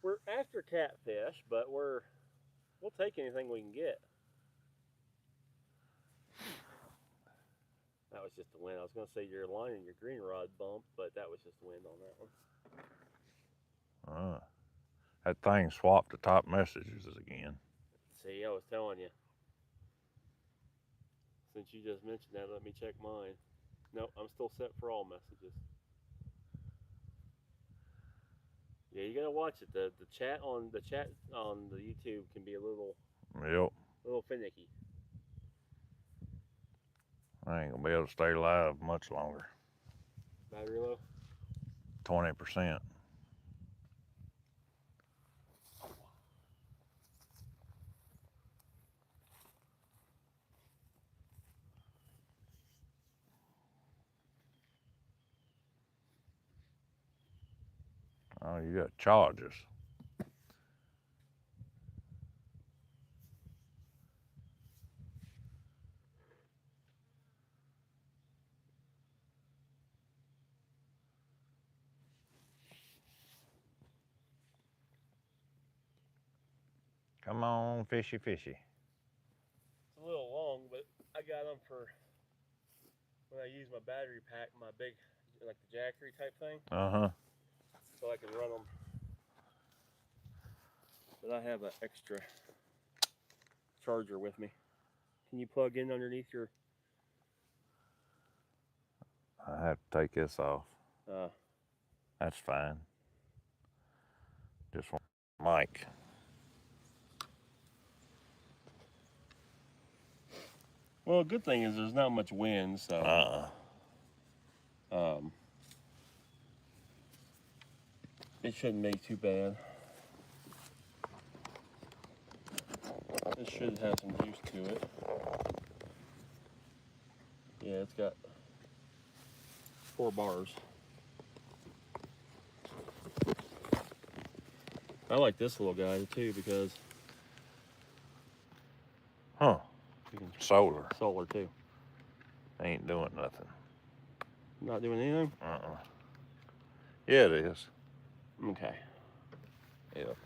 We're after catfish, but we'll take anything we can get. That was just the wind. I was going to say your line and your green rod bumped, but that was just the wind on that one. That thing swapped the top messages again. See, I was telling you. Since you just mentioned that, let me check mine. Nope, I'm still set for all messages. Yeah, you gotta watch it. The chat on the YouTube can be a little finicky. I ain't gonna be able to stay live much longer. Battery low? 20%. Oh, you got charges. Come on, fishy, fishy. It's a little long, but I got them for when I use my battery pack, my big, like the jackery type thing. So I can run them. But I have an extra charger with me. Can you plug in underneath your? I have to take this off. That's fine. Just want Mike. Well, good thing is there's not much wind, so it shouldn't be too bad. It should have some juice to it. Yeah, it's got 4 bars. I like this little guy too because Solar. Solar too. Ain't doing nothing. Not doing anything? Yeah, it is. Okay. Yep.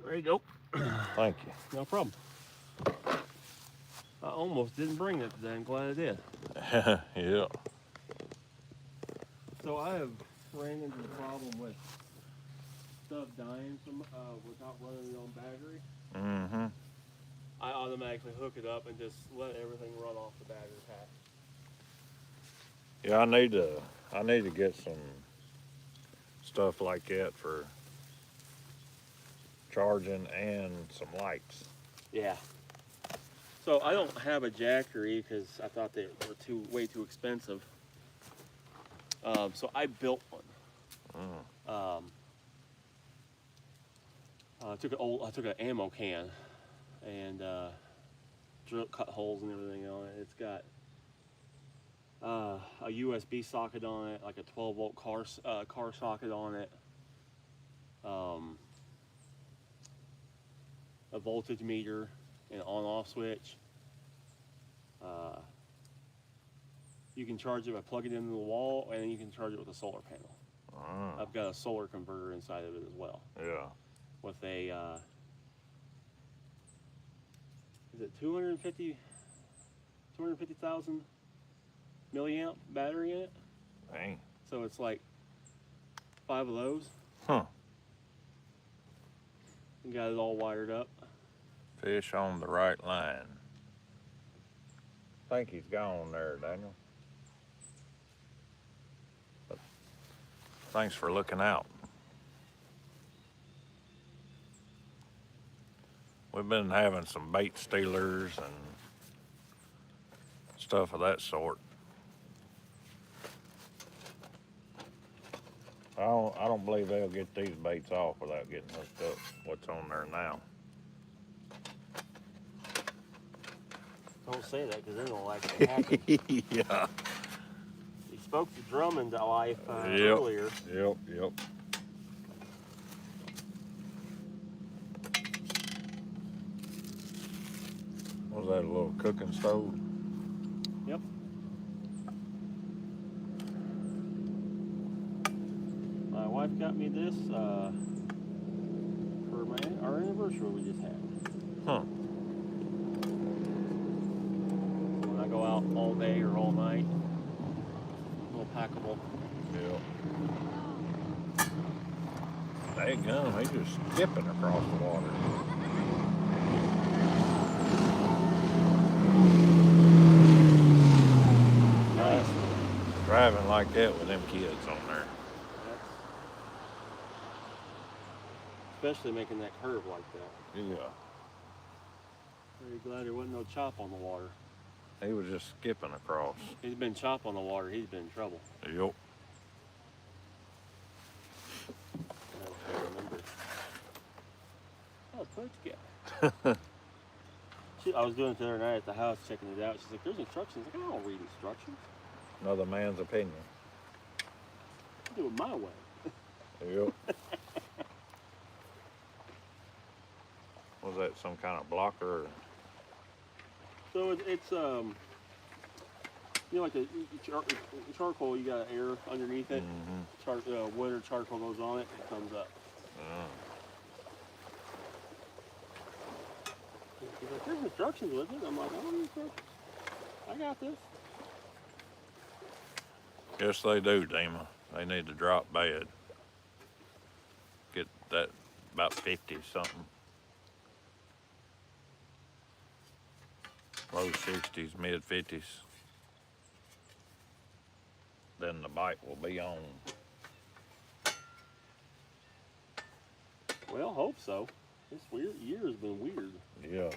There you go. Thank you. No problem. I almost didn't bring it today. I'm glad I did. Yeah. So I have ran into the problem with stuff dying from without running it on battery. Mm-hmm. I automatically hook it up and just let everything run off the battery pack. Yeah, I need to get some stuff like that for charging and some lights. Yeah. So I don't have a Jackery because I thought they were way too expensive. So I built one. I took an ammo can and cut holes and everything on it. It's got a USB socket on it, like a 12-volt car socket on it. A voltage meter, an on-off switch. You can charge it by plugging it into the wall, and then you can charge it with a solar panel. I've got a solar converter inside of it as well. Yeah. With a is it 250,000 milliamp battery in it? Dang. So it's like 5 of those. Huh. And got it all wired up. Fish on the right line. I think he's gone there, Daniel. But thanks for looking out. We've been having some bait stealers and stuff of that sort. I don't believe they'll get these baits off without getting hooked up. What's on there now? Don't say that because they're gonna actually happen. Yeah. He spoke to drum into life earlier. Yep. What was that, a little cooking stove? Yep. My wife got me this for our anniversary we just had. Huh. When I go out all day or all night, a little packable. Yep. Daggum, he's just skipping across the water. Nice. Driving like that with them kids on there. Especially making that curve like that. Yeah. Very glad there wasn't no chop on the water. He was just skipping across. He's been chop on the water, he's been in trouble. Yep. I remember. Oh, Coach guy. I was doing it the other night at the house, checking it out. She's like, "There's instructions." I don't read instructions. Another man's opinion. I do it my way. Yep. Was that some kind of blocker? Or? So it's you know, like the charcoal, you got air underneath it. Mm-hmm. Wood or charcoal goes on it, it comes up. He's like, "There's instructions with it." I'm like, "I don't need instructions. I got this." Yes, they do, Dima. They need to drop bad. Get that about 50 something. Low 60s, mid 50s. Then the bite will be on. Well, hope so. This weird year has been weird. Yeah.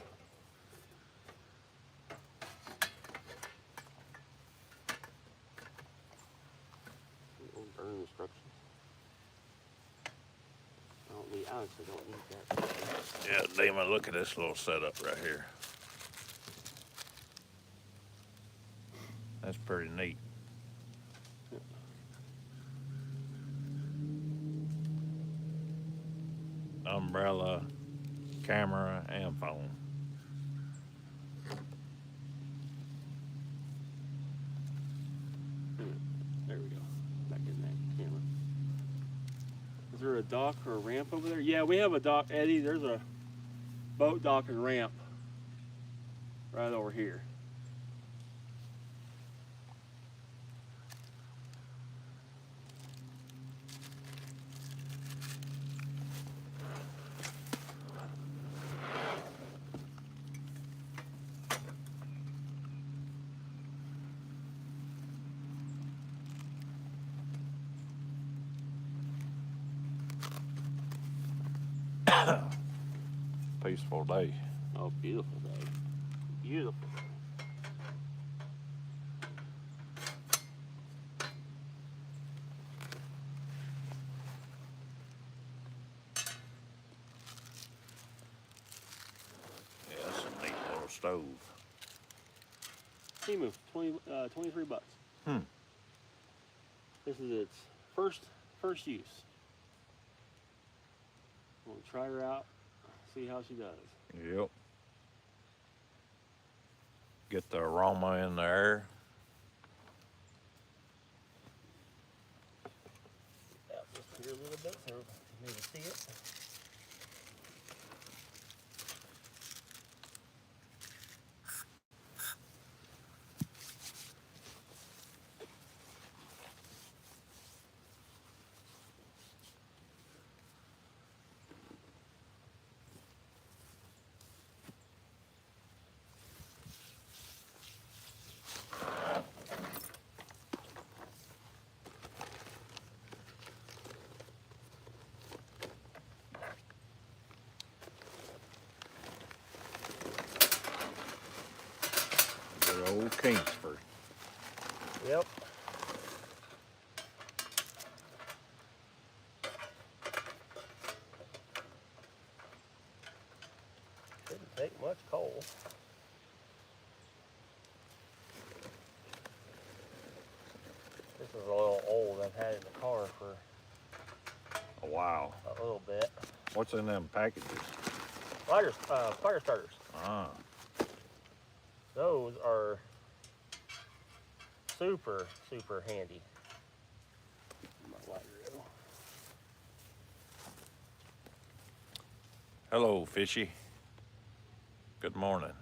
Burn instructions. I honestly don't need that. Yeah, Damon, look at this little setup right here. That's pretty neat. Umbrella, camera, and phone. There we go. Back in that camera. Is there a dock or a ramp over there? Yeah, we have a dock, Eddie. There's a boat dock and ramp right over here. Peaceful day. Oh, beautiful day. Beautiful. Yeah, that's a neat little stove. Timu, 23 bucks. This is its first use. We'll try her out, see how she does. Yep. Get the aroma in the air. Yeah, just here a little bit so you need to see it. Good old Kingsford. Yep. Didn't take much coal. This is a little old. I've had it in the car for Wow. a little bit. What's in them packages? Fire starters. Ah. Those are super handy. Hello, Fishy. Good morning.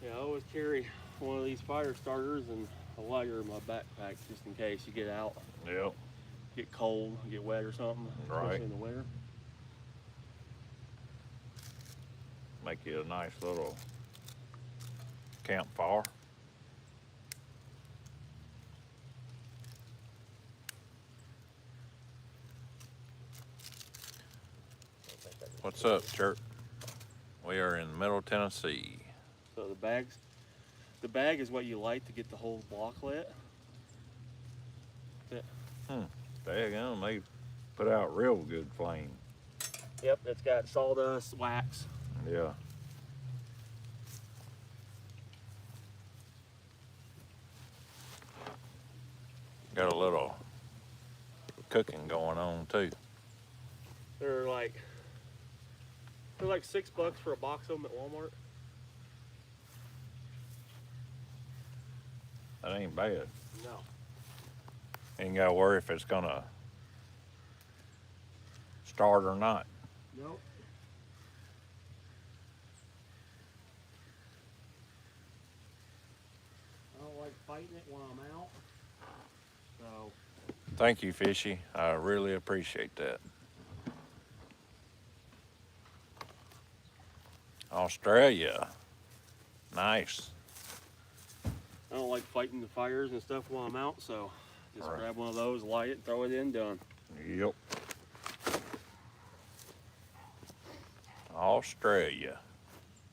Yeah, I always carry one of these fire starters and a lighter in my backpack just in case you get out. Yep. Get cold, get wet or something, Right. especially in the winter. Make you a nice little campfire. What's up, Chirp? We are in Middle Tennessee. So the bag is what you light to get the whole block lit. Daggone, they put out real good flame. Yep, it's got sawdust, wax. Yeah. Got a little cooking going on too. They're like $6 for a box of them at Walmart. That ain't bad. No. Ain't gotta worry if it's gonna start or not. Nope. I don't like fighting it when I'm out. So. Thank you, Fishy. I really appreciate that. Australia. Nice. I don't like fighting the fires and stuff while I'm out, so just Right. grab one of those, light it, throw it in, done. Yep. Australia.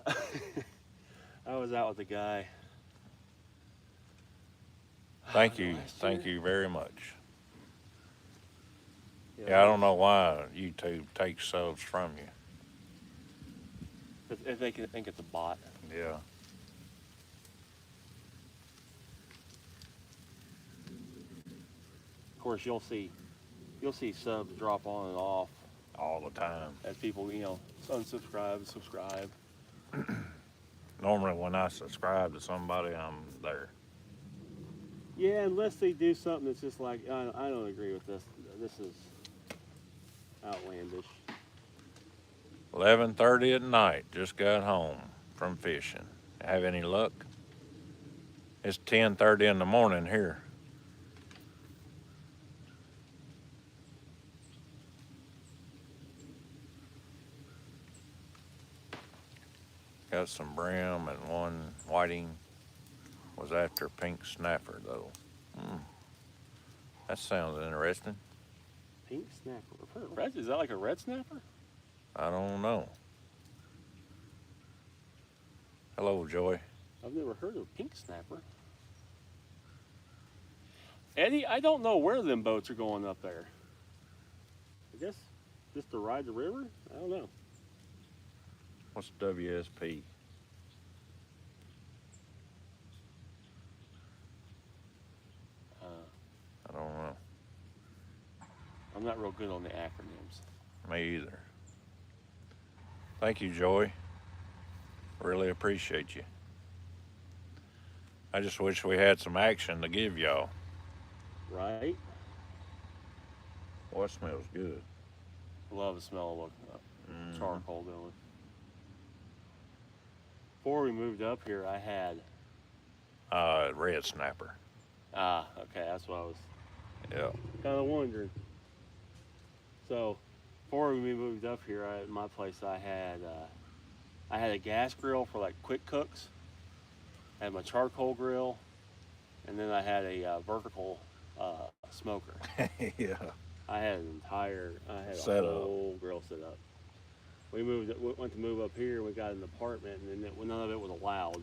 I was out with a guy. Thank you. last Thank year. you very much. Yeah, I don't know why YouTube takes subs from you. If they can think it's a bot. Yeah. Of course, you'll see subs drop on and off All the time. as people, unsubscribe, subscribe. Normally when I subscribe to somebody, I'm there. Yeah, unless they do something that's just like, I don't agree with this. This is outlandish. 11:30 at night. Just got home from fishing. Have any luck? It's 10:30 in the morning here. Got some brim and one whiting. Was after pink snapper though. That sounds interesting. Pink snapper. Red? Is that like a red snapper? I don't know. Hello, Joy. I've never heard of pink snapper. Eddie, I don't know where them boats are going up there. I guess just to ride the river? I don't know. What's WSP? I don't know. I'm not real good on the acronyms. Me either. Thank you, Joy. Really appreciate you. I just wish we had some action to give y'all. Right? Well, it smells good. Love the smell of charcoal doing. Before we moved up here, I had. Red snapper. Okay, that's what I was Yeah. kind of wondering. So, before we moved up here, at my place, I had a gas grill for like quick cooks. I had my charcoal grill, and then I had a vertical smoker. Yeah. I had a Set up. whole grill set up. We went to move up here. We got an apartment, and then none of it was allowed.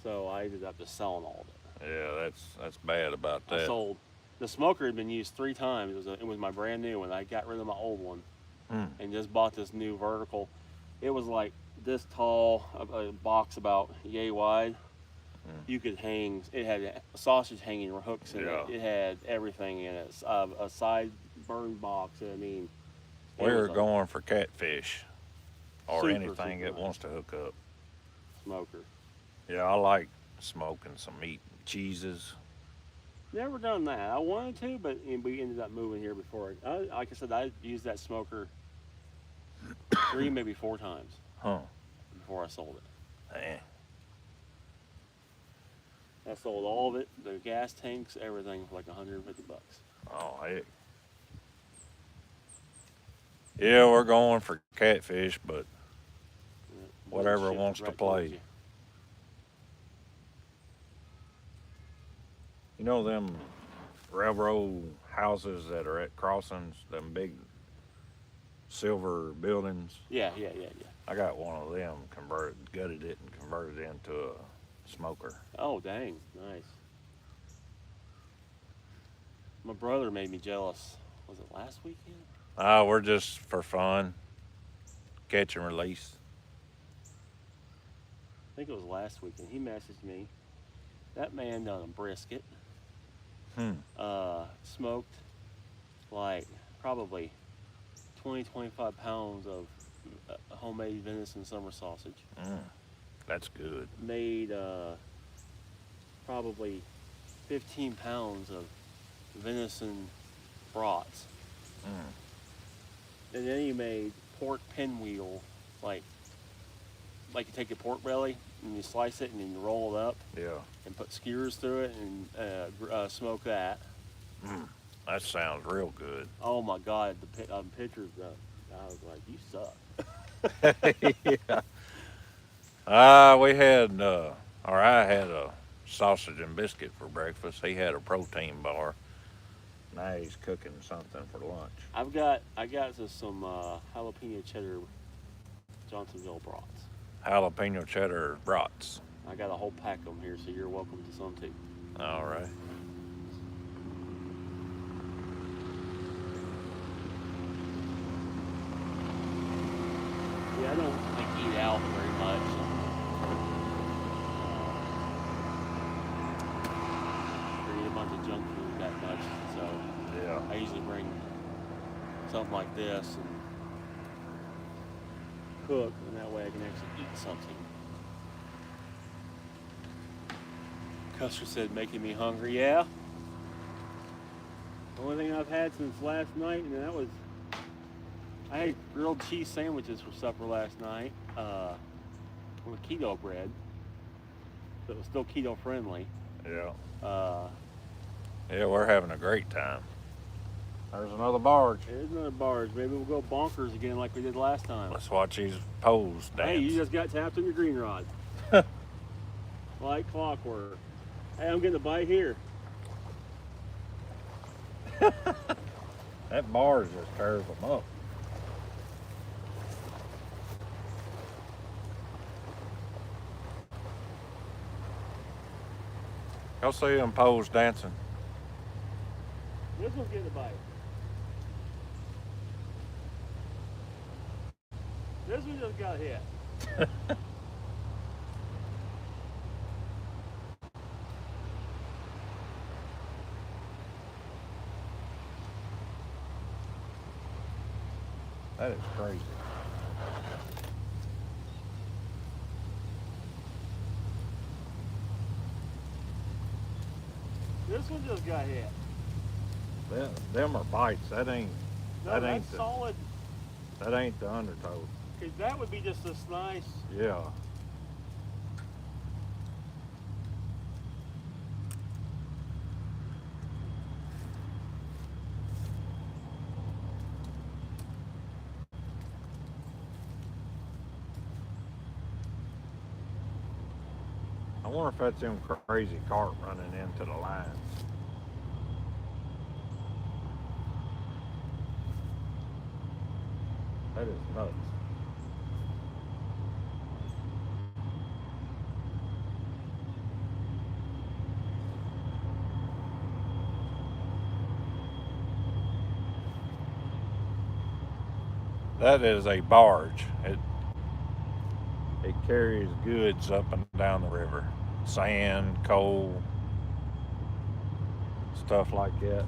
So I ended up just selling all of it. Yeah, that's bad about that. I sold. The smoker had been used 3 times. It was my brand new one. I got rid of my old one and just bought this new vertical. It was like this tall, a box about yay wide. You could hang. It had sausage hanging hooks in it. It had everything in it. A side burn box. I mean, we're going for catfish or super, anything super that nice wants to hook up. Smoker. Yeah, I like smoking some meat, cheeses. Never done that. I wanted to, but we ended up moving here before. Like I said, I used that smoker 3, maybe 4 times. Before I sold it. Man. I sold all of it, the gas tanks, everything for like $150. Oh, heck. Yeah, we're going for catfish, but whatever wants to play. You know them railroad houses that are at crossings, them big silver buildings? Yeah. I got one of them gutted it and converted it into a smoker. Oh, dang. Nice. My brother made me jealous. Was it last weekend? We're just for fun. Catch and release. I think it was last weekend. He messaged me. That man done a brisket. Smoked like probably 20, 25 pounds of homemade venison summer sausage. That's good. Made probably 15 pounds of venison brats. And then he made pork pinwheel, like you take a pork belly and you slice it and then you roll it up. Yeah. And put skewers through it and smoke that. That sounds real good. Oh my God, the pictures. I was like, you suck. Yeah. We had, or I had a sausage and biscuit for breakfast. He had a protein bar. Now he's cooking something for lunch. I got some jalapeno cheddar Johnsonville brats. Jalapeno cheddar brats. I got a whole pack of them here, so you're welcome to some too. All right. Yeah, I don't like eat out very much. Or eat a bunch of junk food that much, so Yeah. I usually bring something like this and cook, and that way I can actually eat something. Custer said, making me hungry. Yeah. The only thing I've had since last night, and that was, I had grilled cheese sandwiches for supper last night with keto bread. So it was still keto friendly. Yeah. Uh, Yeah, we're having a great time. There's another barge. There's another barge. Maybe we'll go bonkers again like we did last time. Let's watch these poles dance. Hey, you just got tapped on your green rod. Like clockwork. Hey, I'm getting a bite here. That barge just tears them up. Go see them poles dancing. This one's getting a bite. This one just got hit. That is crazy. This one just got hit. Them are bites. That ain't. No, that that's ain't the, solid. That ain't the undertow. Cause that would be just this nice. Yeah. I wonder if that's them crazy cart running into the lines. That is nuts. That is a barge. It carries goods up and down the river. Sand, coal, stuff like that.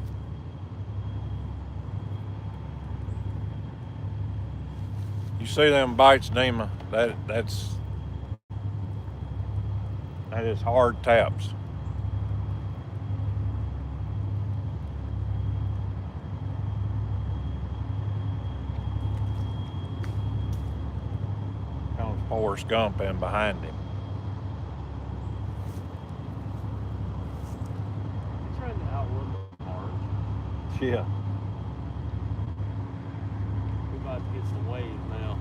You see them bites, Nima? That is hard taps. Comes Forrest Gump in behind him. He's trying to outwork the barge. Yeah. We're about to get some waves now.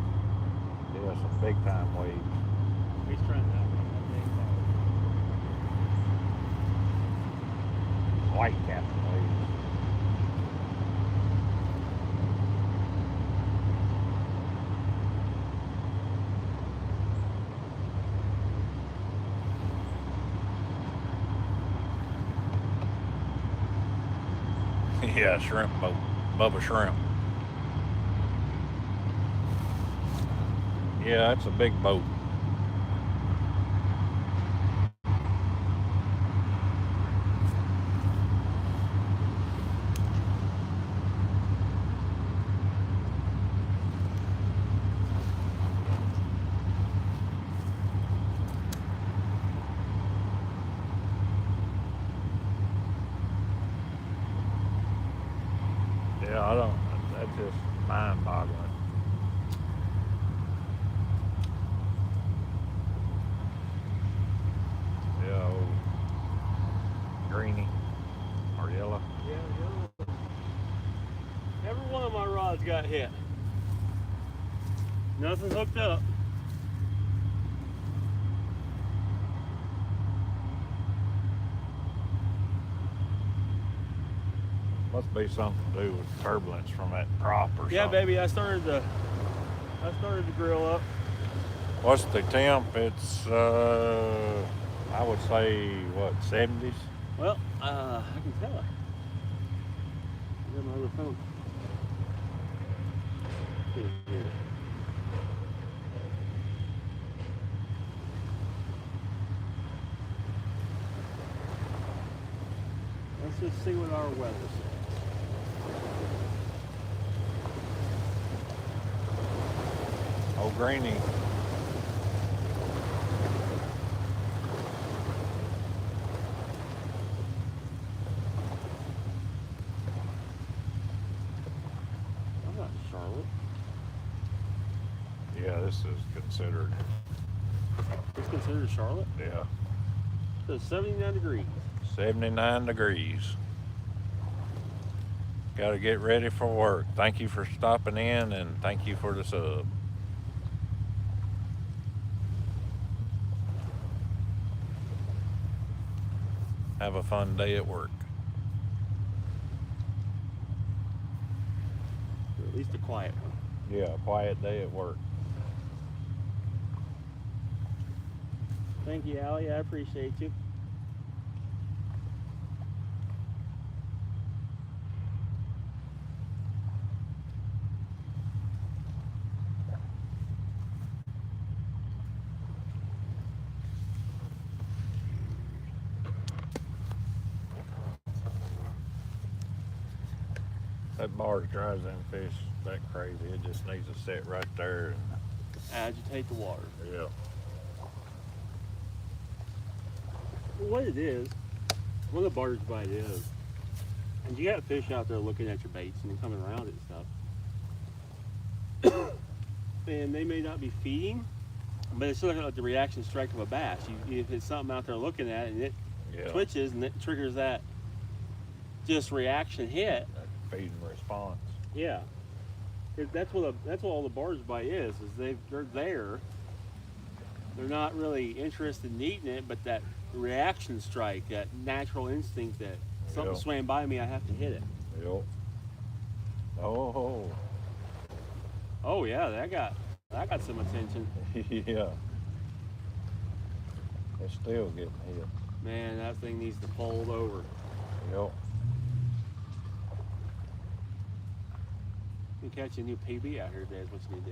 Yeah, some big time waves. He's trying to outrun that big barge. White cap waves. Yeah, shrimp boat. Bubba Shrimp. Yeah, that's a big boat. Yeah, I don't. That's just mind-boggling. Yeah, old greeny or yellow. Yeah, yeah. Every one of my rods got hit. Nothing's hooked up. Must be something to do with turbulence from that prop or something. Yeah, baby, I started to grill up. What's the temp? It's I would say what, 70s? Well, I can tell it. I got my other phone. Here. Let's just see what our weather says. Oh, Greeny. I'm not Charlotte. Yeah, this is considered. It's considered Charlotte? Yeah. So 79 degrees. 79 degrees. Got to get ready for work. Thank you for stopping in and thank you for the sub. Have a fun day at work. Or at least a quiet one. Yeah, a quiet day at work. Thank you, Allie. I appreciate you. That barge drives them fish that crazy. It just needs to sit right there. Agitate the water. Yeah. What it is, what a barge bite is, and you got fish out there looking at your baits and coming around it and stuff. And they may not be feeding, but it's still like the reaction strike of a bass. If it's something out there looking at it and it twitches and it triggers that just reaction hit. That feeding response. Yeah. That's what all the barge bite is they're there. They're not really interested in eating it, but that reaction strike, that natural instinct that something swam by me, I have to hit it. Yep. Oh. Oh yeah, that got some attention. Yeah. It's still getting hit. Man, that thing needs to fold over. Yep. You can catch a new PB out here, Dad. What you need to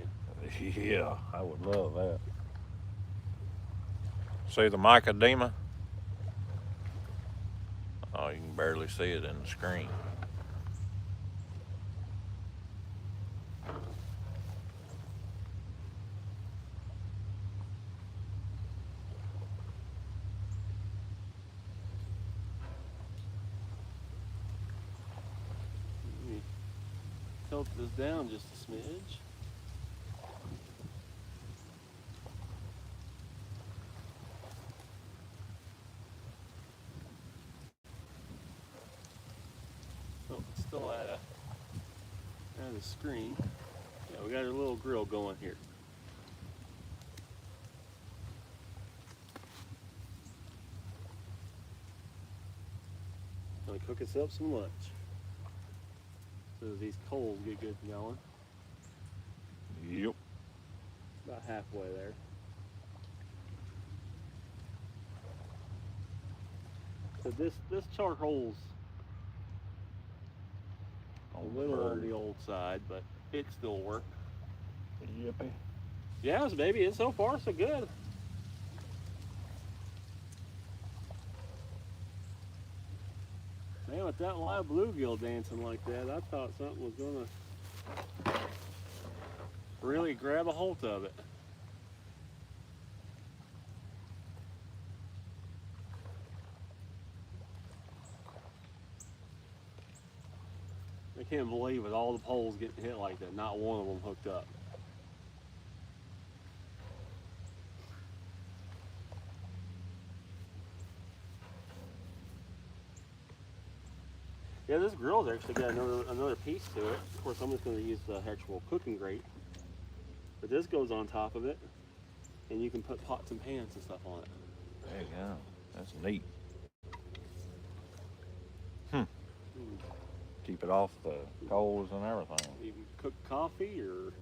do? Yeah, I would love that. See the Macadema? Oh, you can barely see it in the screen. Let me tilt this down just a smidge. Oh, it's still at a screen. Yeah, we got a little grill going here. Gonna cook us up some lunch. So these coals get good and going. Yep. About halfway there. So this charcoal's a little on the old side, but it still works. Yippee. Yes, baby, it's so far so good. Man, with that live bluegill dancing like that, I thought something was gonna really grab a hold of it. I can't believe with all the poles getting hit like that, not one of them hooked up. Yeah, this grill's actually got another piece to it. Of course, I'm just going to use the actual cooking grate. But this goes on top of it, and you can put pots and pans and stuff on it. There you go. That's neat. Keep it off the coals and everything. You can cook coffee or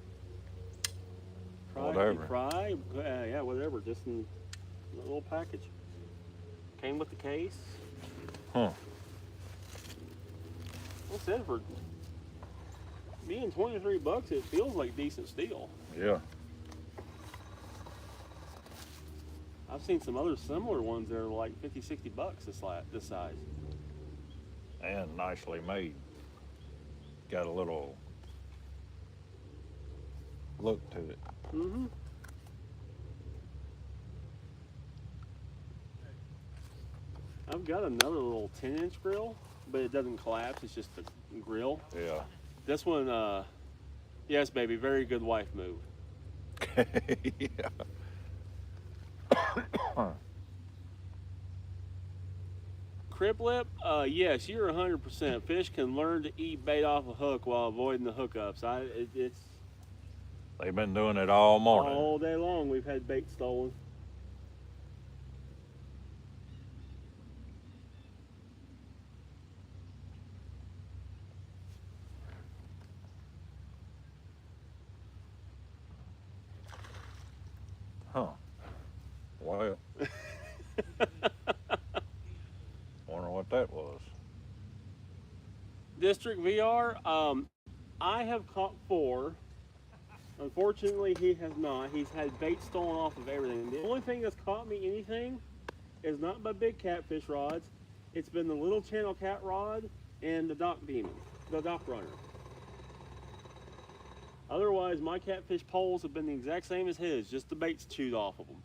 Whatever. fry, yeah, whatever. Just in a little package. Came with the case. Huh. Well, said for being $23, it feels like decent steel. Yeah. I've seen some other similar ones that are like $50, $60 this size. And nicely made. Got a little look to it. Mm-hmm. I've got another little 10-inch grill, but it doesn't collapse. It's just a grill. Yeah. This one, yes, baby, very good wife move. Yeah. Crib lip, yes, you're 100%. Fish can learn to eat bait off a hook while avoiding the hookups. It's They've been doing it all morning. all day long. We've had bait stolen. Huh. Well. Wonder what that was. District VR, I have caught 4. Unfortunately, he has not. He's had bait stolen off of everything. The only thing that's caught me anything is not my big catfish rods. It's been the little channel cat rod and the dock demon, the dock runner. Otherwise, my catfish poles have been the exact same as his, just the bait's chewed off of them.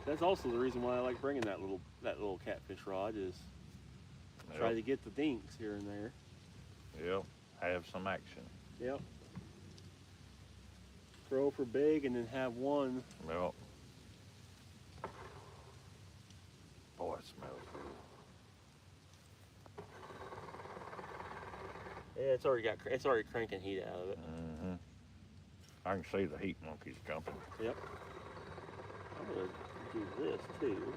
That's also the reason why I like bringing that little catfish rod is try to get the dinks here and there. Yep. Have some action. Yep. Throw for big and then have one. Yep. Boy, it smells good. Yeah, it's already cranking heat out of it. Mm-hmm. I can see the heat monkeys jumping. Yep. I'm gonna do this too.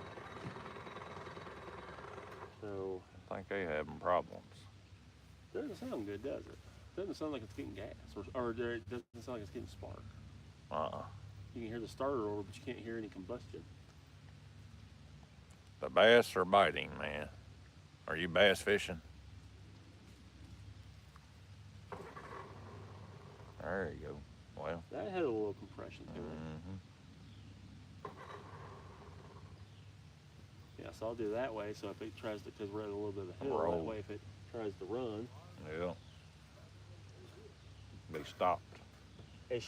So I think they having problems. doesn't sound good, does it? Doesn't sound like it's getting gas, or it doesn't sound like it's getting spark. You can hear the starter over, but you can't hear any combustion. The bass are biting, man. Are you bass fishing? There you go. Well. That had a little compression to it. Mm-hmm. Yeah, so I'll do that way. So if it tries to, because we're at a little bit of a hill, Roll. that way if it tries to run. Yeah. They stopped. And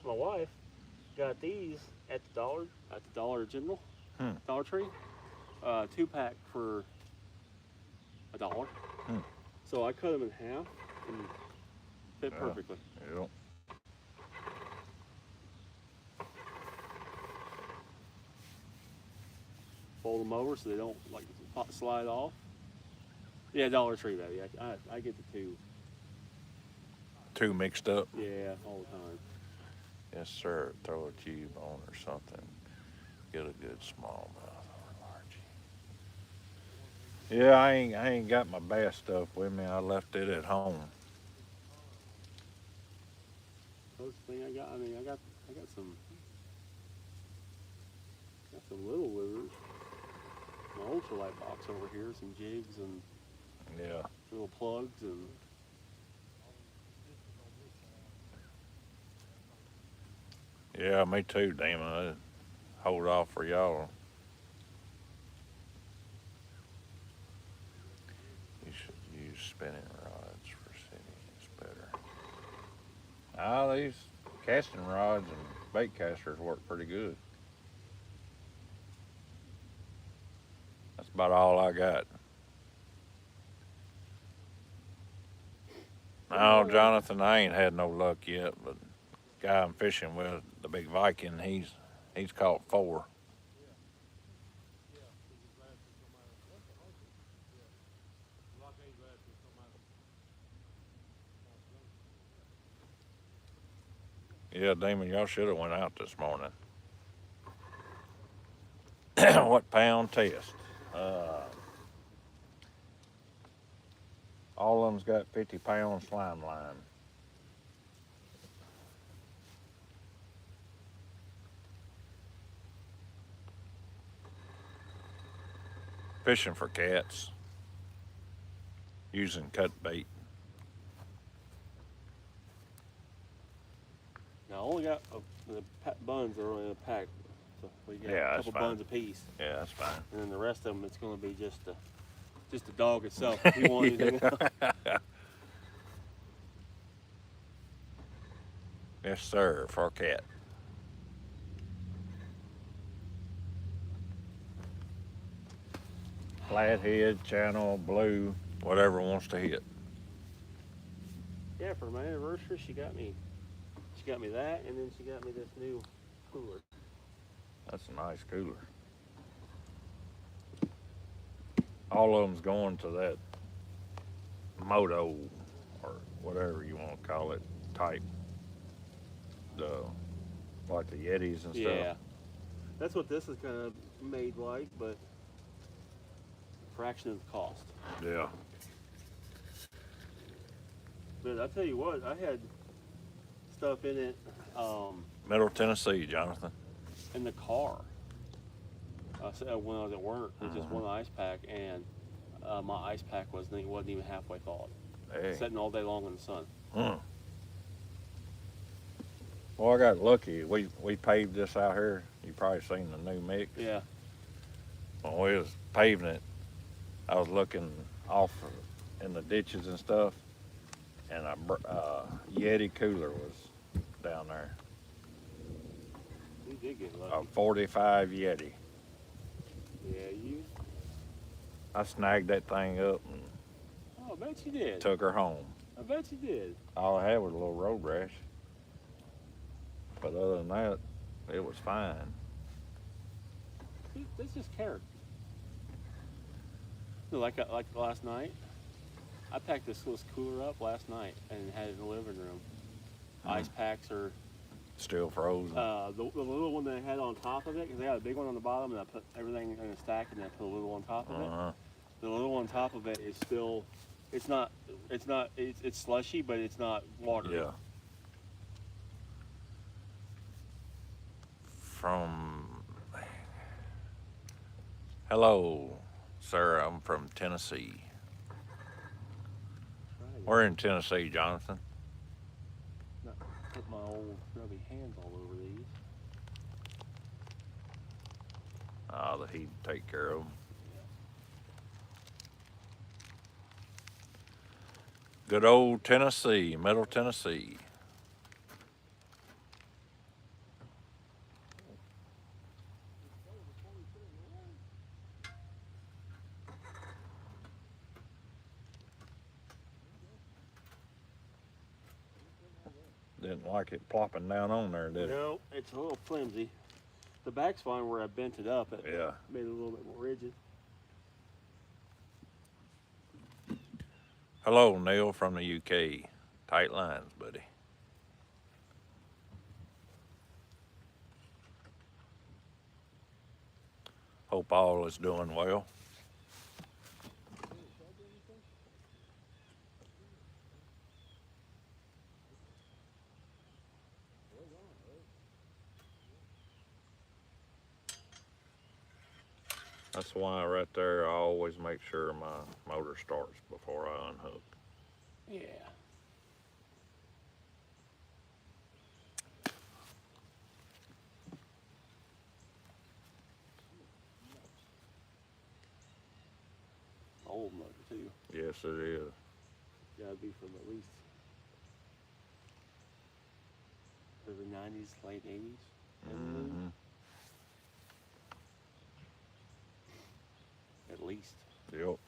my wife, got these at the Dollar General, Dollar Tree, 2-pack for $1. So I cut them in half and fit perfectly. Yeah. Fold them over so they don't like slide off. Yeah, Dollar Tree, baby. I get the 2. 2 mixed up. Yeah, all the time. Yes, sir. Throw a cube on or something. Get a good smallmouth or largie. Yeah, I ain't got my bass stuff with me. I left it at home. First thing I got some little lures. My ultralight box over here, some jigs and little plugs and. Yeah, me too, damn it. I hold off for y'all. You should use spinning rods for sitting. It's better. These casting rods and bait casters work pretty good. That's about all I got. No, Jonathan, I ain't had no luck yet, but the guy I'm fishing with, the big Viking, he's caught 4. Yeah, Damon, y'all should have went out this morning. What pound test? All of them's got 50-pound slime line. Fishing for cats. Using cut bait. Now I only got the buns are only in a pack, so we got Yeah, a that's couple fine. buns apiece. Yeah, that's fine. And then the rest of them, it's going to be just the dog itself. If you want anything else. Yes, sir, for a cat. Flathead, channel, blue, whatever wants to hit. Yeah, for my anniversary, she got me that, and then she got me this new cooler. That's a nice cooler. All of them's going to that moto or whatever you want to call it type. Like the Yetis and stuff. Yeah, that's what this is kind of made like, but a fraction of the cost. Yeah. But I tell you what, I had stuff in it. Middle Tennessee, Jonathan. In the car. When I was at work, it was just one ice pack, and my ice pack wasn't even halfway thawed. Hey. Sitting all day long in the sun. Well, I got lucky. We paved this out here. You probably seen the new mix. Yeah. When we was paving it, I was looking off in the ditches and stuff, and a Yeti cooler was down there. You did get lucky. A 45 Yeti. Yeah, you. I snagged that thing up and Oh, I bet you did. took her home. I bet you did. All I had was a little road rash. But other than that, it was fine. That's just character. Like last night, I packed this cooler up last night and had it in the living room. Ice packs are Still frozen. the little one that I had on top of it, because they had a big one on the bottom, and I put everything in a stack, and then I put a little on top of it. The little on top of it is still, it's slushy, but it's not watery. Yeah. Hello, sir. I'm from Tennessee. Right. We're in Tennessee, Jonathan. Not put my old grubby hands all over these. That he'd take care of them. Good old Tennessee, Middle Tennessee. Didn't like it plopping down on there, did it? No, it's a little flimsy. The back's fine where I bent it up. It Yeah. made it a little bit more rigid. Hello, Neil from the UK. Tight lines, buddy. Hope all is doing well. That's why right there I always make sure my motor starts before I unhook. Yeah. Old motor too. Yes, it is. Gotta be from at least early 90s, late 80s. Mm-hmm. At least. Yep.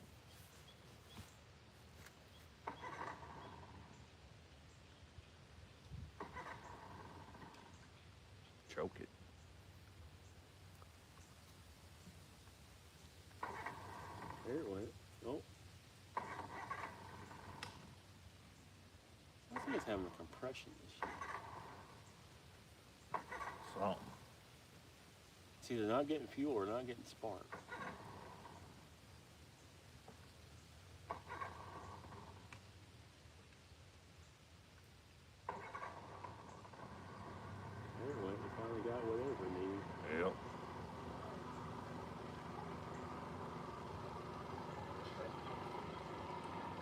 Choke it. There it went. Oh. I think it's having a compression issue. something. It's either not getting fuel or not getting spark. There it went. We finally got whatever we needed. Yep.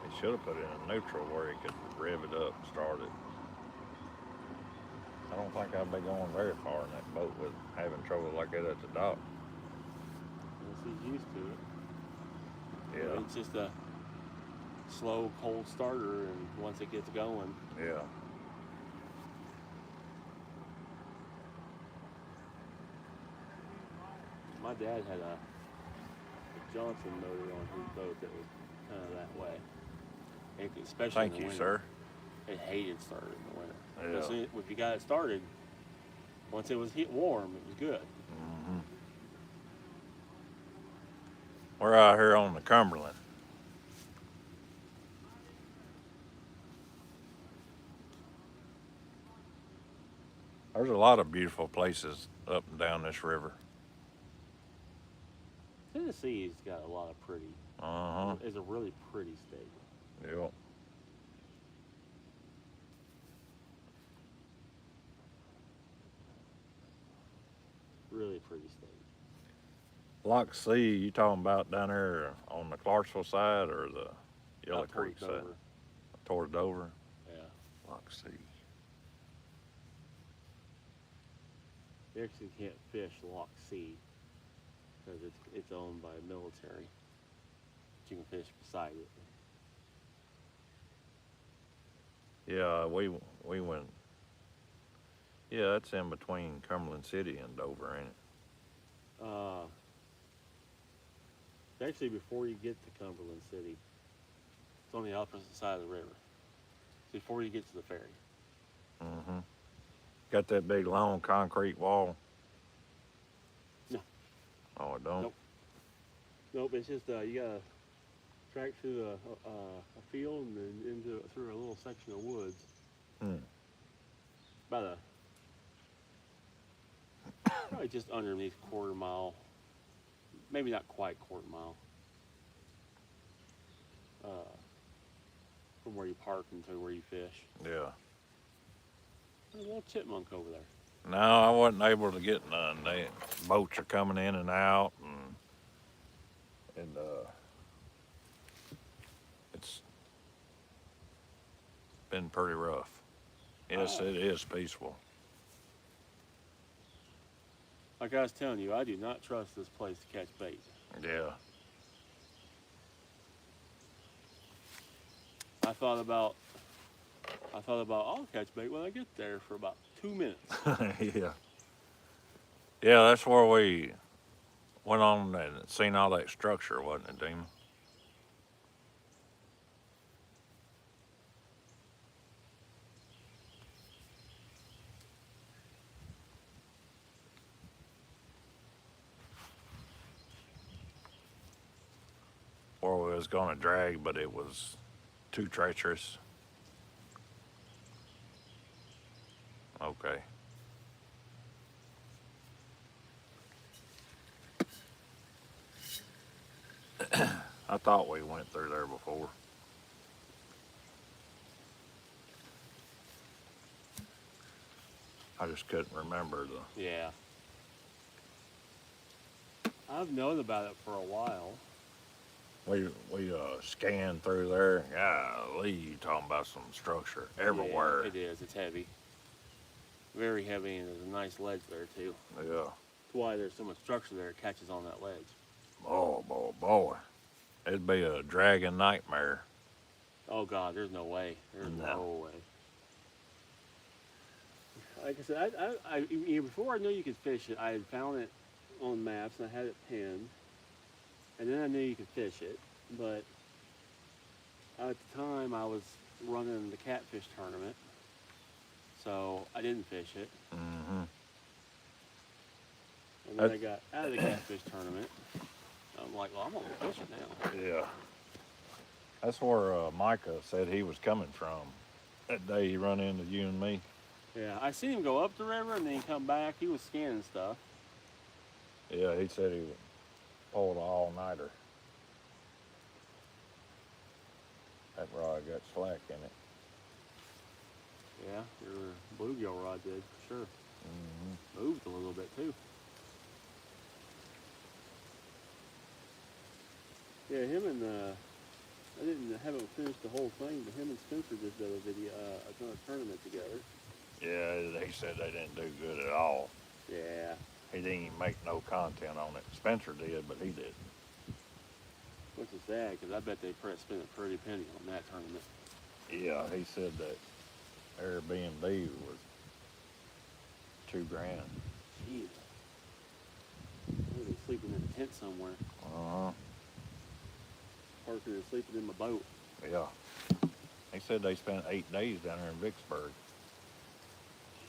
He should have put it in neutral where he could rev it up and start it. I don't think I'd be going very far in that boat with having trouble like that at the dock. Unless he's used to it. Yeah. It's just a slow, cold starter, and once it gets going. Yeah. My dad had a Johnson motor on his boat that was kind of that way. Especially Thank in the you, winter. sir. It hated starting in the winter. Yeah. So if you got it started, once it was warm, it was good. Mm-hmm. We're out here on the Cumberland. There's a lot of beautiful places up and down this river. Tennessee's got a lot of pretty. Uh-huh. It's a really pretty state. Yep. Really pretty state. Lock C, you talking about down there on the Clarksville side or the Yellow Out towards Creek side? Dover. Toward Dover? Yeah. Lock C. You actually can't fish Lock C because it's owned by military. But you can fish beside it. Yeah, we went. Yeah, that's in between Cumberland City and Dover, ain't it? It's actually before you get to Cumberland City. It's on the opposite side of the river. It's before you get to the ferry. Mm-hmm. Got that big long concrete wall? No. Oh, it don't? Nope. Nope, it's just you gotta track through a field and then through a little section of woods. About probably just underneath quarter mile, maybe not quite quarter mile, from where you park into where you fish. Yeah. There's a little chipmunk over there. No, I wasn't able to get none. Boats are coming in and out, and it's been pretty rough. Yes, it is peaceful. Like I was telling you, I do not trust this place to catch bait. Yeah. I thought about I'll catch bait when I get there for about 2 minutes. Yeah. Yeah, that's where we went on and seen all that structure, wasn't it, Demon? Or we was going to drag, but it was too treacherous. Okay. I thought we went through there before. I just couldn't remember the... Yeah. I've known about it for a while. We scanned through there. Golly, you talking about some structure everywhere. Yeah, it is. It's heavy. Very heavy, and there's a nice ledge there, too. Yeah. That's why there's so much structure there, it catches on that ledge. Oh, boy. It'd be a dragging nightmare. Oh, God, there's no way. There's No. no way. Like I said, before I knew you could fish it, I had found it on maps, and I had it pinned. And then I knew you could fish it, but at the time I was running the catfish tournament, so I didn't fish it. Mm-hmm. And then I got out of the catfish tournament. I'm like, well, I'm gonna fish it now. Yeah. That's where Micah said he was coming from that day he run into you and me. Yeah, I seen him go up the river and then come back. He was scanning stuff. Yeah, he said he pulled an all-nighter. That rod got slack in it. Yeah, your bluegill rod did, for sure. Moved a little bit, too. Yeah, him and, I haven't finished the whole thing, but him and Spencer just did a video, another tournament together. Yeah, they said they didn't do good at all. Yeah. He didn't even make no content on it. Spencer did, but he didn't. Which is sad, because I bet they spent a pretty penny on that tournament. Yeah, he said that Airbnb was $2,000. Jeez. Maybe sleeping in a tent somewhere. Parking and sleeping in my boat. Yeah. He said they spent 8 days down there in Vicksburg.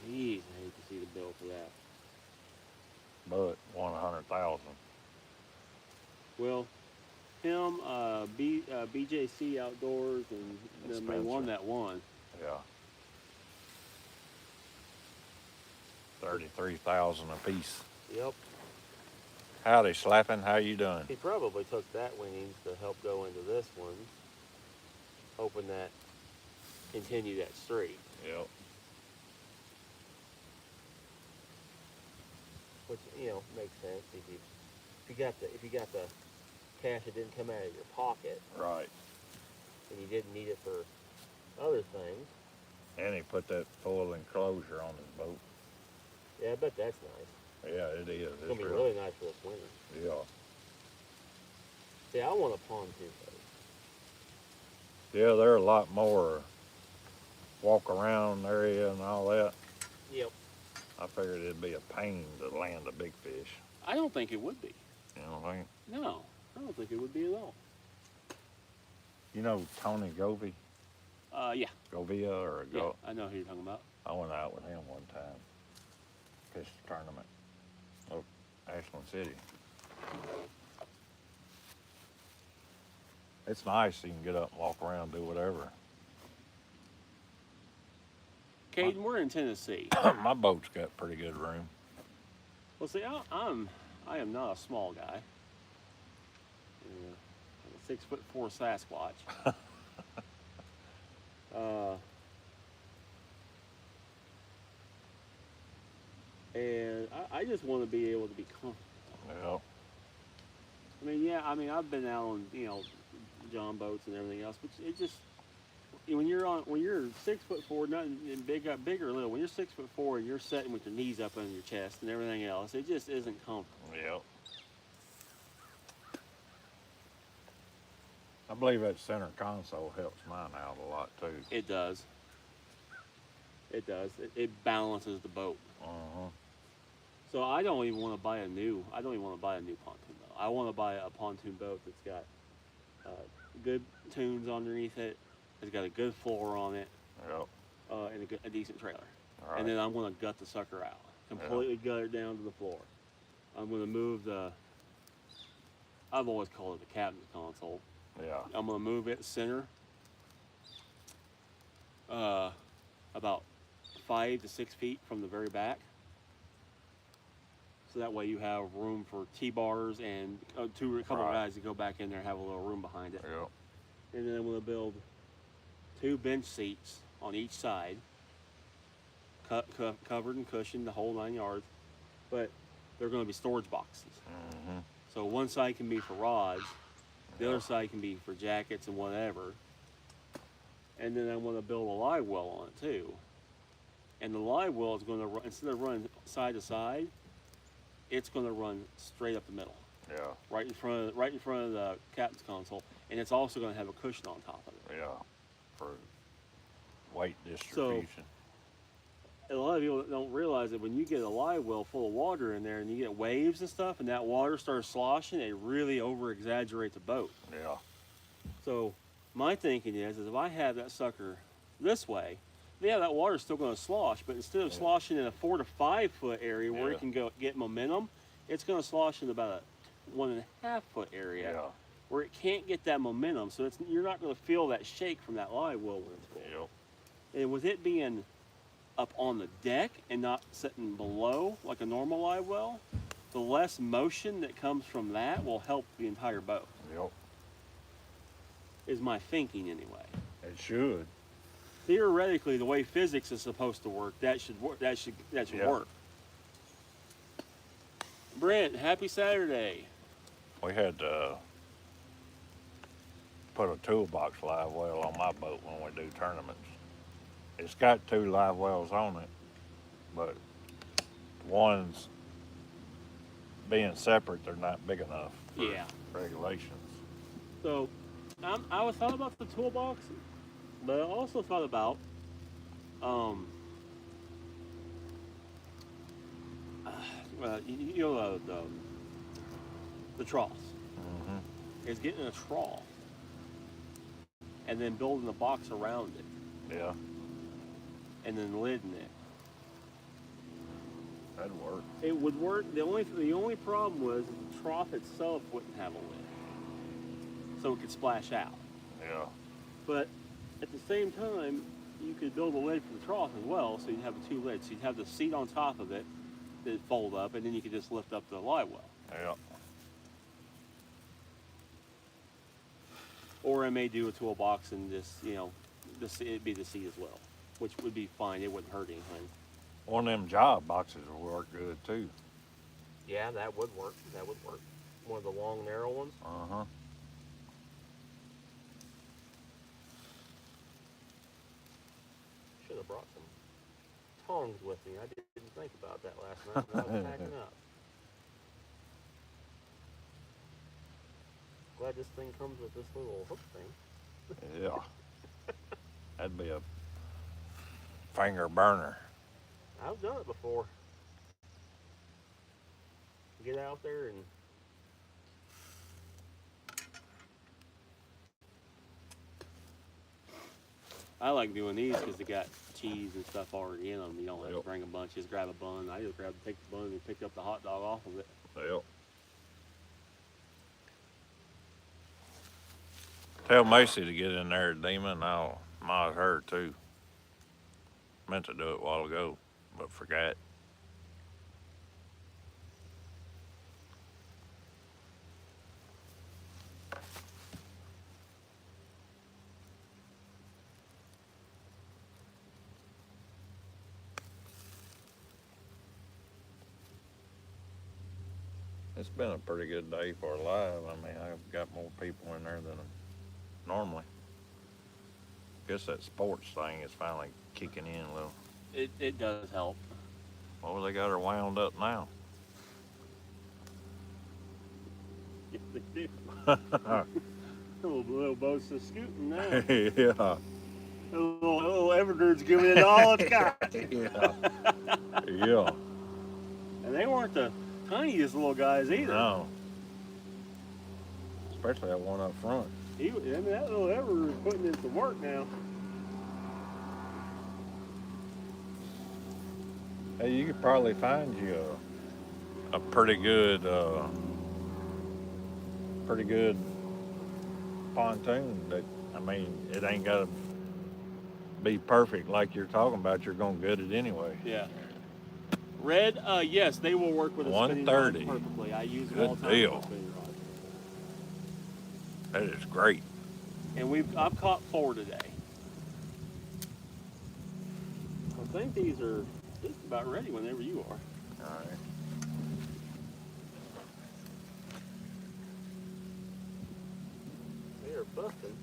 Jeez, I hate to see the bill for that. But won 100,000. Well, him, BJC Outdoors, and they won that one. Yeah. 33,000 apiece. Yep. Howdy, Slapping. How you doing? He probably took that winnings to help go into this one, hoping that continue that streak. Yep. Which, you know, makes sense if you got the cash that didn't come out of your pocket. Right. And you didn't need it for other things. And he put that full enclosure on his boat. Yeah, I bet that's nice. Yeah, it is. It's gonna be really nice for this winter. Yeah. See, I want a pontoon boat. Yeah, they're a lot more walk around area and all that. Yep. I figured it'd be a pain to land a big fish. I don't think it would be. You know what I mean? No, I don't think it would be at all. You know Tony Govey? Yeah. Govia or Yeah, I know who you're talking about. I went out with him one time. Fished a tournament of Ashland City. It's nice. You can get up and walk around, do whatever. Caden, we're in Tennessee. My boat's got pretty good room. Well, see, I am not a small guy. I'm a 6'4" Sasquatch. And I just want to be able to be comfortable. Yeah. I mean, I've been out on, John boats and everything else, but it just, when you're 6'4", nothing big or little, when you're 6'4" and you're sitting with your knees up on your chest and everything else, it just isn't comfortable. Yeah. I believe that center console helps mine out a lot too. It does. It does. It balances the boat. So I don't even want to buy a new pontoon boat. I want to buy a pontoon boat that's got good tunes underneath it. It's got a good floor on it. Yep. And a decent trailer. All right. And then I'm going to gut the sucker out. Completely gut it down to the floor. I'm going to move I've always called it the captain's console. Yeah. I'm going to move it center about 5 to 6 feet from the very back. So that way you have room for T-bars and a couple of guys to go back in there and have a little room behind it. Yep. And then I'm going to build 2 bench seats on each side, covered and cushioned, the whole 9 yards. But they're going to be storage boxes. So one side can be for rods, the other side can be for jackets and whatever. And then I'm going to build a live well on it too. And the live well is going to run, instead of running side to side, it's going to run straight up the middle. Yeah. Right in front of the captain's console, and it's also going to have a cushion on top of it. Yeah. For weight distribution. So, a lot of people don't realize that when you get a live well full of water in there and you get waves and stuff, and that water starts sloshing, it really over-exaggerates the boat. Yeah. So, my thinking is if I have that sucker this way, yeah, that water's still going to slosh, but instead of sloshing in a 4 to 5 foot area where it can go get momentum, it's going to slosh in about a 1.5 foot area where it can't get that momentum. So you're not going to feel that shake from that live well when it's full. Yep. And with it being up on the deck and not sitting below like a normal live well, the less motion that comes from that will help the entire boat. Yep. Is my thinking anyway. It should. Theoretically, the way physics is supposed to work, that should work. That should work. Brent, happy Saturday. We had to put a toolbox live well on my boat when we do tournaments. It's got 2 live wells on it, but one's being separate, they're not big enough for regulations. So, I was thought about the toolbox, but I also thought about the troughs. Is getting a trough and then building a box around it. Yeah. And then lidding it. That'd work. It would work. The only problem was the trough itself wouldn't have a lid, so it could splash out. Yeah. But at the same time, you could build a lid for the trough as well, so you'd have the 2 lids. So you'd have the seat on top of it that'd fold up, and then you could just lift up the live well. Yeah. Or I may do a toolbox and just, it'd be the seat as well, which would be fine. It wouldn't hurt anything. One of them job boxes would work good too. Yeah, that would work. That would work. One of the long, narrow ones. Uh-huh. Should have brought some tongs with me. I didn't think about that last night when I was packing up. Glad this thing comes with this little hook thing. Yeah. That'd be a finger burner. I've done it before. Get out there and I like doing these because they got cheese and stuff already in them. You don't have to bring a bunch. Just grab a bun. I just take the bun and pick up the hot dog off of it. Yep. Tell Macy to get in there, Demon. I'll mod her too. Meant to do it a while ago, but forgot. It's been a pretty good day for a live. I mean, I've got more people in there than normally. Guess that sports thing is finally kicking in a little. It does help. Well, they got her wound up now. Yes, they do. little boat's just scooting now. Yeah. Little Evergird's giving it all it's got. Yeah. Yeah. And they weren't the tiniest little guys either. No. Especially that one up front. That little Evergird is putting in some work now. Hey, you could probably find you a pretty good pontoon that, I mean, it ain't got to be perfect like you're talking about. You're going to get it anyway. Yeah. Red, yes, they will work with a spinning rod 130. perfectly. I use them Good all the time deal. with a spinning rod. That is great. And I've caught 4 today. I think these are just about ready whenever you are. All right. They are busting.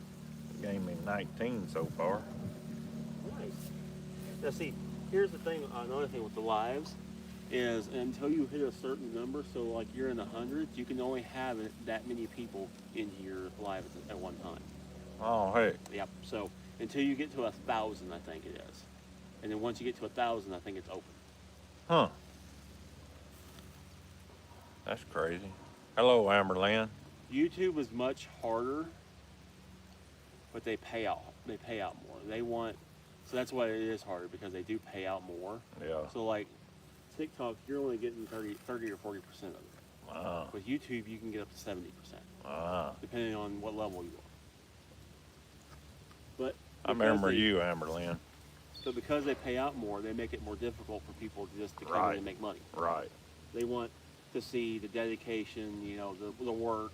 Gave me 19 so far. Nice. Now see, here's the thing, another thing with the lives is until you hit a certain number, so like you're in the hundreds, you can only have that many people into your live at one time. Oh, hey. Yep. So until you get to 1,000, I think it is. And then once you get to 1,000, I think it's open. Huh. That's crazy. Hello, Amberlynn. YouTube is much harder, but they pay out. They pay out more. So that's why it is harder, because they do pay out more. Yeah. So like TikTok, you're only getting 30 or 40% of it. Wow. With YouTube, you can get up to 70%, depending on what level you are. But I remember you, Amberlynn. But because they pay out more, they make it more difficult for people just to come Right. in and make money. Right. They want to see the dedication, you know, the work.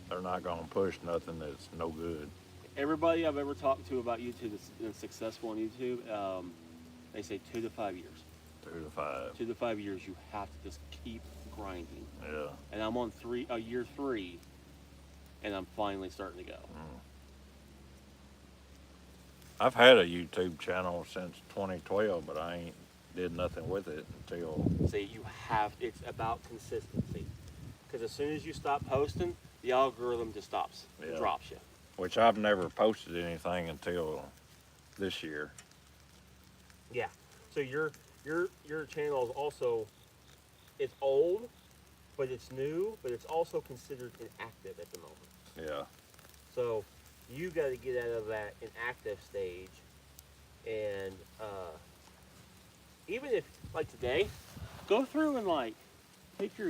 They're not going to push nothing that's no good. Everybody I've ever talked to about YouTube that's been successful on YouTube, they say 2 to 5 years. 2 to 5. 2 to 5 years, you have to just keep grinding. Yeah. And I'm on year 3, and I'm finally starting to go. I've had a YouTube channel since 2012, but I ain't did nothing with it until. See, it's about consistency. Because as soon as you stop posting, the algorithm just stops, drops you. Which I've never posted anything until this year. Yeah. So your channel is also, it's old, but it's new, but it's also considered inactive at the moment. Yeah. So you got to get out of that inactive stage, and even if like today, go through and like take your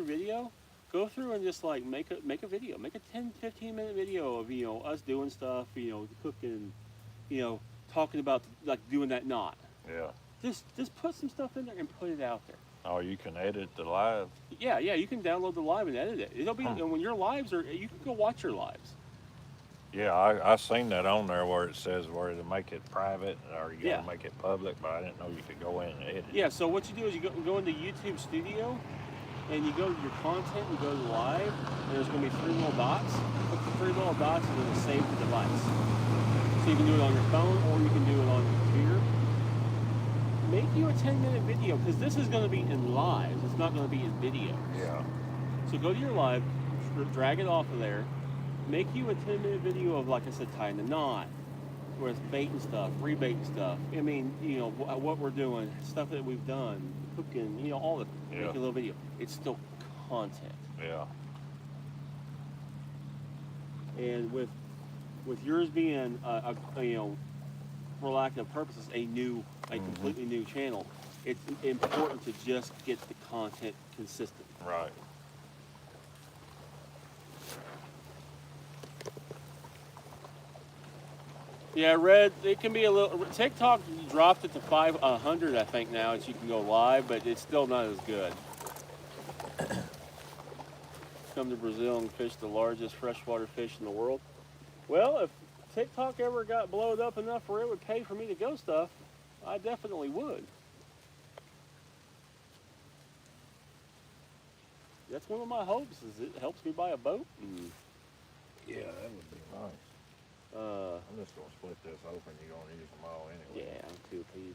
video, go through and just like make a video, make a 10-15 minute video of, you know, us doing stuff, you know, cooking, you know, talking about like doing that knot. Yeah. Just put some stuff in there and put it out there. Oh, you can edit the live? Yeah, you can download the live and edit it. It'll be, and when your lives are, you can go watch your lives. Yeah, I seen that on there where it says where to make it private or you gotta make it public, but I didn't know you could go in and edit. Yeah, so what you do is you go into YouTube Studio, and you go to your content, you go to live, and there's going to be 3 little dots. Click the 3 little dots and then save the device. So you can do it on your phone or you can do it on your computer. Make you a 10-minute video, because this is going to be in live. It's not going to be in video. Yeah. So go to your live, drag it off of there, make you a 10-minute video of, like I said, tying the knot, where it's baiting stuff, rebaiting stuff. I mean, you know, what we're doing, stuff that we've done, cooking, you know, all the make a little video. It's still content. Yeah. And with yours being you know, for lack of purposes, a completely new channel, it's important to just get the content consistent. Right. Yeah, I read it can be a little. TikTok dropped it to 500, I think now, that you can go live, but it's still not as good. Come to Brazil and fish the largest freshwater fish in the world. Well, if TikTok ever got blowed up enough where it would pay for me to go stuff, I definitely would. That's one of my hopes, is it helps me buy a boat. Yeah, that would be nice. I'm just going to split this open. You're going to use them all anyway. Yeah, I'm 2 apiece.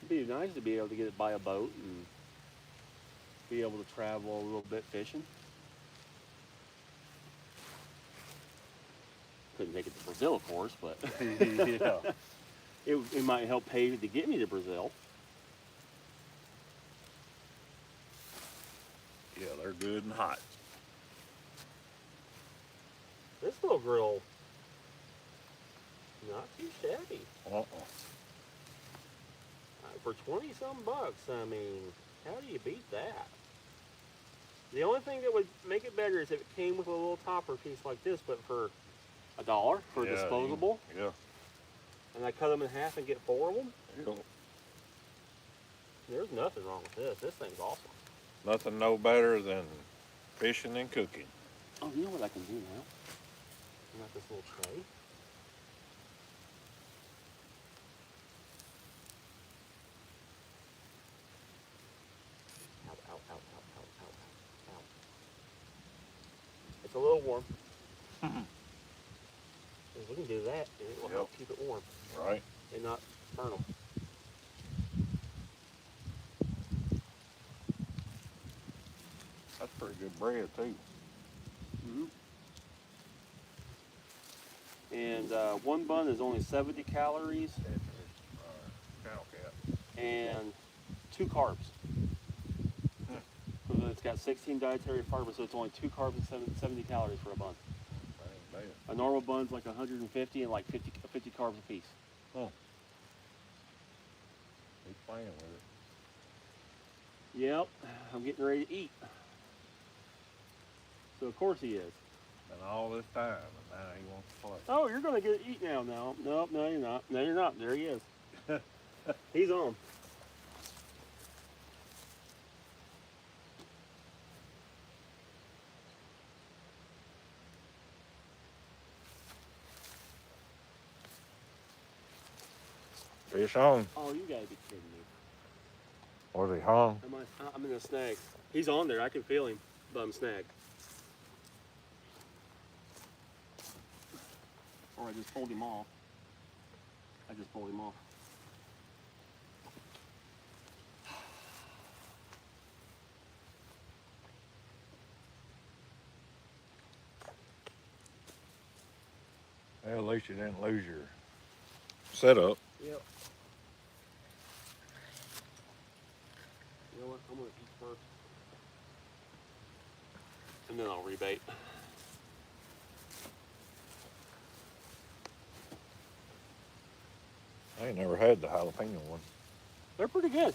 It'd be nice to be able to buy a boat and be able to travel a little bit fishing. Couldn't make it to Brazil, of course, but Yeah. it might help pay to get me to Brazil. Yeah, they're good and hot. This little grill, not too shabby. For 20-some bucks, I mean, how do you beat that? The only thing that would make it better is if it came with a little topper piece like this, but for $1 for disposable. Yeah. And I cut them in half and get 4 of them. Yeah. There's nothing wrong with this. This thing's awesome. Nothing no better than fishing and cooking. Oh, you know what I can do now? I got this little tray. Ow. It's a little warm. We can do that, and it will help keep it warm. Right. And not burn them. That's pretty good bread, too. And 1 bun is only 70 calories and 2 carbs. So it's got 16 dietary fibers, so it's only 2 carbs and 70 calories for a bun. That ain't bad. A normal bun's like 150 and like 50 carbs a piece. Huh. He's playing with it. Yep, I'm getting ready to eat. So of course he is. And all this time, and now he wants to play. Oh, you're gonna get eat now. No, no, you're not. No, you're not. There he is. He's on. Fish on. Oh, you gotta be kidding me. Was he hung? I'm in a snag. He's on there. I can feel him, but I'm snagged. Or I just pulled him off. I just pulled him off. Well, at least you didn't lose your setup. Yep. You know what? I'm gonna eat first. And then I'll rebait. I ain't never had the jalapeno one. They're pretty good.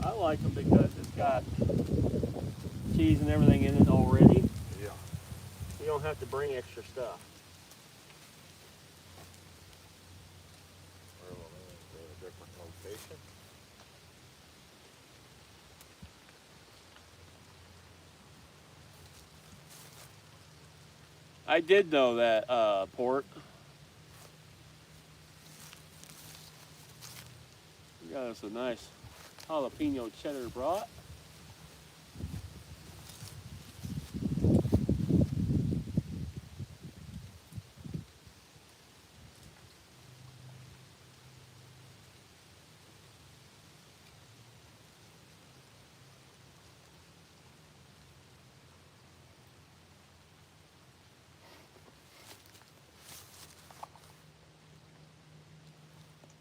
I like them because it's got cheese and everything in it already. Yeah. You don't have to bring extra stuff. Well, in a different location. I did know that port. We got us a nice jalapeno cheddar brat.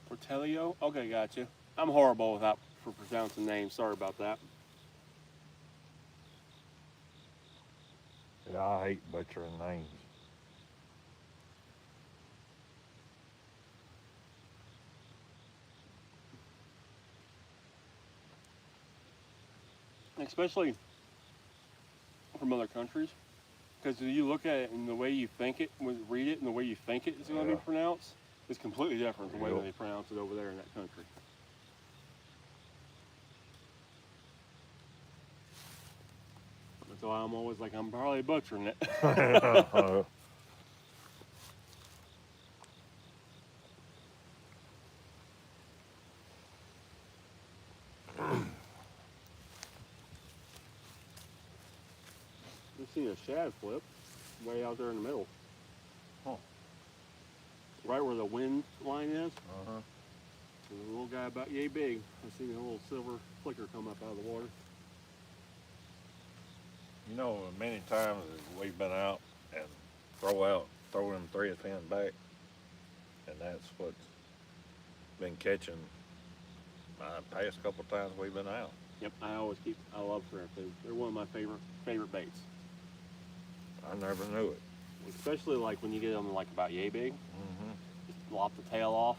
Portelio? Okay, got you. I'm horrible for pronouncing names. Sorry about that. Yeah, I hate butchering names. Especially from other countries. Because you look at it and the way you think it, read it and the way you think it's going to be pronounced is completely different the way that they pronounce it over there in that country. That's why I'm always like, I'm probably butchering it. I've seen a shad flip way out there in the middle. Huh. Right where the wind line is. Uh-huh. There's a little guy about yay big. I seen a little silver flicker come up out of the water. You know, many times we've been out and throw them thread fin back, and that's what's been catching my past couple times we've been out. Yep, I love thread fins. They're one of my favorite baits. I never knew it. Especially like when you get them like about yay big. Mm-hmm. Just lop the tail off.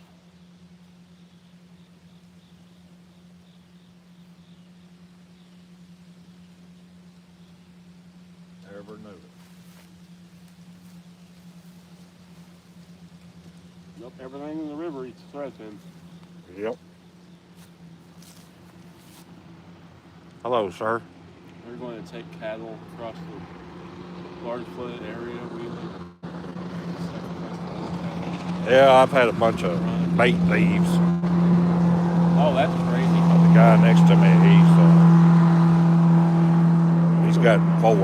Never knew it. Nope, everything in the river eats thread fin. Yep. Hello, sir. They're going to take cattle across the large flooded area. Yeah, I've had a bunch of bait thieves. Oh, that's crazy. The guy next to me, he's got 4.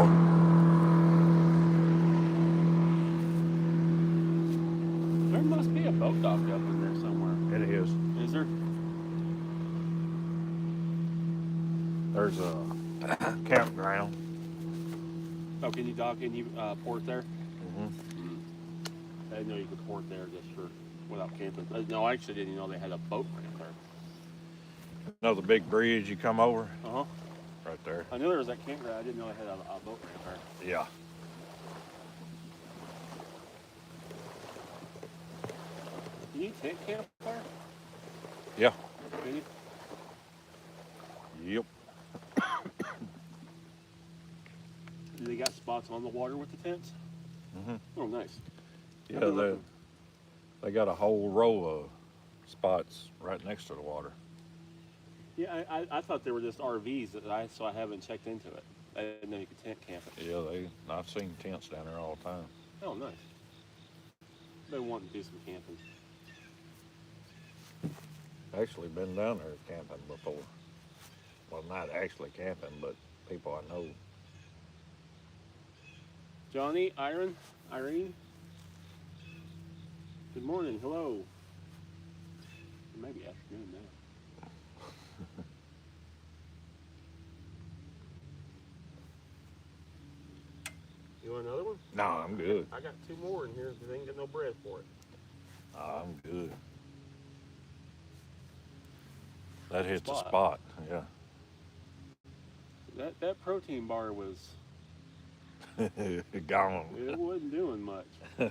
There must be a boat dock up in there somewhere. It is. Is there? There's a campground. Oh, can you dock and you port there? Mm-hmm. I didn't know you could port there just without camping. No, I actually didn't know they had a boat ramp there. You know the big bridge you come over? Uh-huh. Right there. I knew there was that campground. I didn't know they had a boat ramp there. Yeah. Can you tent camp there? Yeah. Can you? Yep. Do they got spots on the water with the tents? Mhm. Oh, nice. Yeah, they got a whole row of spots right next to the water. Yeah, I thought they were just RVs so I haven't checked into it. I didn't know you could tent camp it. Yeah, I've seen tents down there all the time. Oh, nice. They want to do some camping. Actually been down there camping before. Well, not actually camping, but people I know. Johnny, Irene, good morning. Hello. It might be afternoon now. You want another one? No, I'm good. I got 2 more in here because they ain't got no bread for it. I'm good. That hits a Spot. spot. Yeah. That protein bar was Gone. it wasn't doing much. Yeah,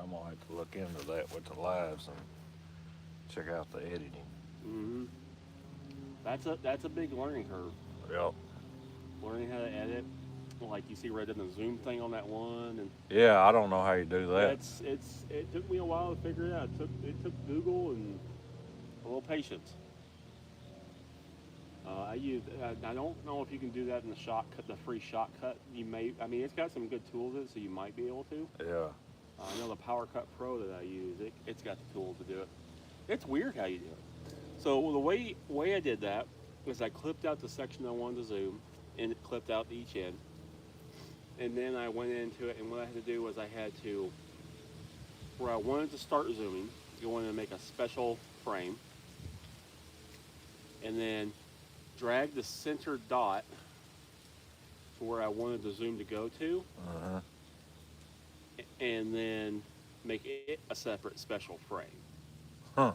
I'm gonna have to look into that with the lives and check out the editing. Mhm. That's a big learning curve. Yep. Learning how to edit, like you see right in the Zoom thing on that one, and Yeah, I don't know how you do that. it took me a while to figure it out. It took Google and a little patience. I don't know if you can do that in the shotcut, the free shotcut. You may. I mean, it's got some good tools in it, so you might be able to. Yeah. I know the Power Cut Pro that I use. It's got the tools to do it. It's weird how you do it. So the way I did that is I clipped out the section I wanted to zoom, and it clipped out each end, and then I went into it. And what I had to do was I had to, where I wanted to start zooming, go in and make a special frame, and then drag the center dot to where I wanted the zoom to go to, Uh-huh. and then make it a separate special frame. Huh.